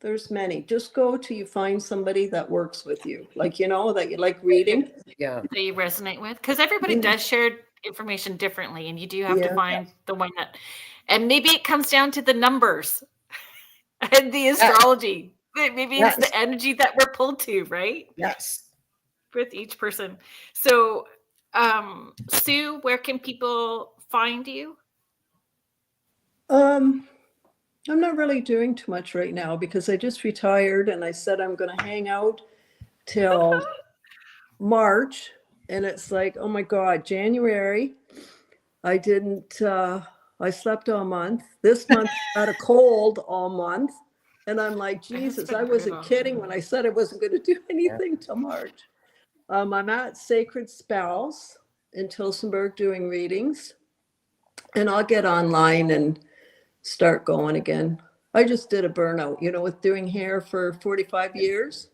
there's many. Just go till you find somebody that works with you. Like, that you like reading. Yeah. That you resonate with. Because everybody does share information differently. And you do have to find the one that, and maybe it comes down to the numbers and the astrology. Maybe it's the energy that we're pulled to, right? Yes. With each person. So, Sue, where can people find you? I'm not really doing too much right now because I just retired and I said I'm going to hang out till March. And it's like, oh my God, January, I slept all month. This month I had a cold all month. And I'm like, Jesus, I wasn't kidding when I said I wasn't going to do anything till March. I'm at Sacred Spells in Tillsonburg doing readings. And I'll get online and start going again. I just did a burnout, with doing hair for 45 years.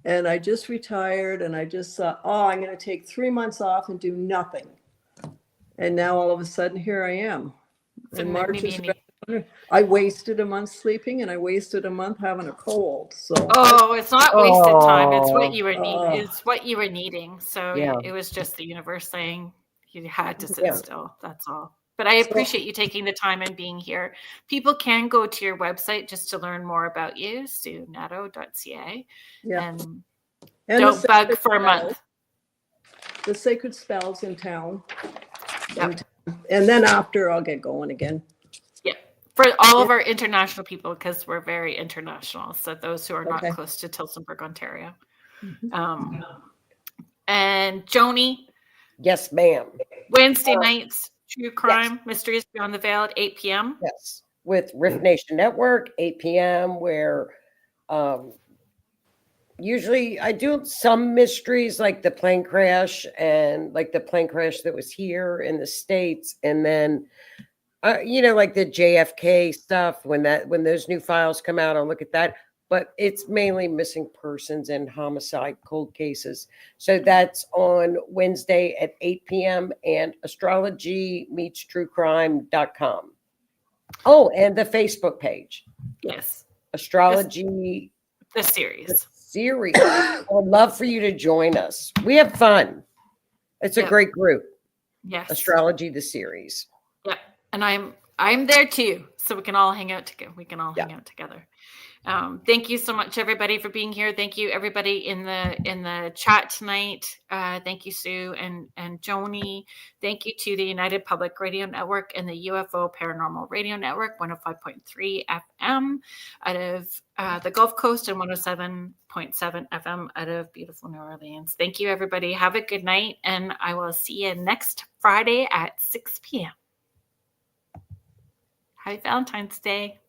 And I just retired and I just thought, I'm going to take 3 months off and do nothing. And now all of a sudden here I am. So and March is I wasted a month sleeping and I wasted a month having a cold. So it's not wasted time. It's what you were needing. It's what you were needing. So it was just the universe saying you had to sit still. That's all. But I appreciate you taking the time and being here. People can go to your website just to learn more about you, SueNadeau.ca. And don't bug for a month. The Sacred Spells in town. Yep. And then after, I'll get going again. Yeah. For all of our international people, because we're very international. So those who are not close to Tillsonburg, Ontario. And Joni. Yes, ma'am. Wednesday nights. True Crime, Mysteries Beyond the Veil at 8 p.m. Yes, with Riff Nation Network, 8 p.m., where usually I do some mysteries like the plane crash and like the plane crash that was here in the States. And then, like the JFK stuff, when those new files come out, I'll look at that. But it's mainly missing persons and homicide cold cases. So that's on Wednesday at 8 p.m. and astrology-truecrime.com. Oh, and the Facebook page. Yes. Astrology. The series. I would love for you to join us. We have fun. It's a great group. Yes. Astrology, the series. Yeah. And I'm there too. So we can all hang out together. Hang out together. Thank you so much, everybody, for being here. Thank you, everybody in the chat tonight. Thank you, Sue and Joni. Thank you to the United Public Radio Network and the UFO Paranormal Radio Network, 105.3 FM out of the Gulf Coast and 107.7 FM out of beautiful New Orleans. Thank you, everybody. Have a good night, and I will see you next Friday at 6 p.m. Happy Valentine's Day.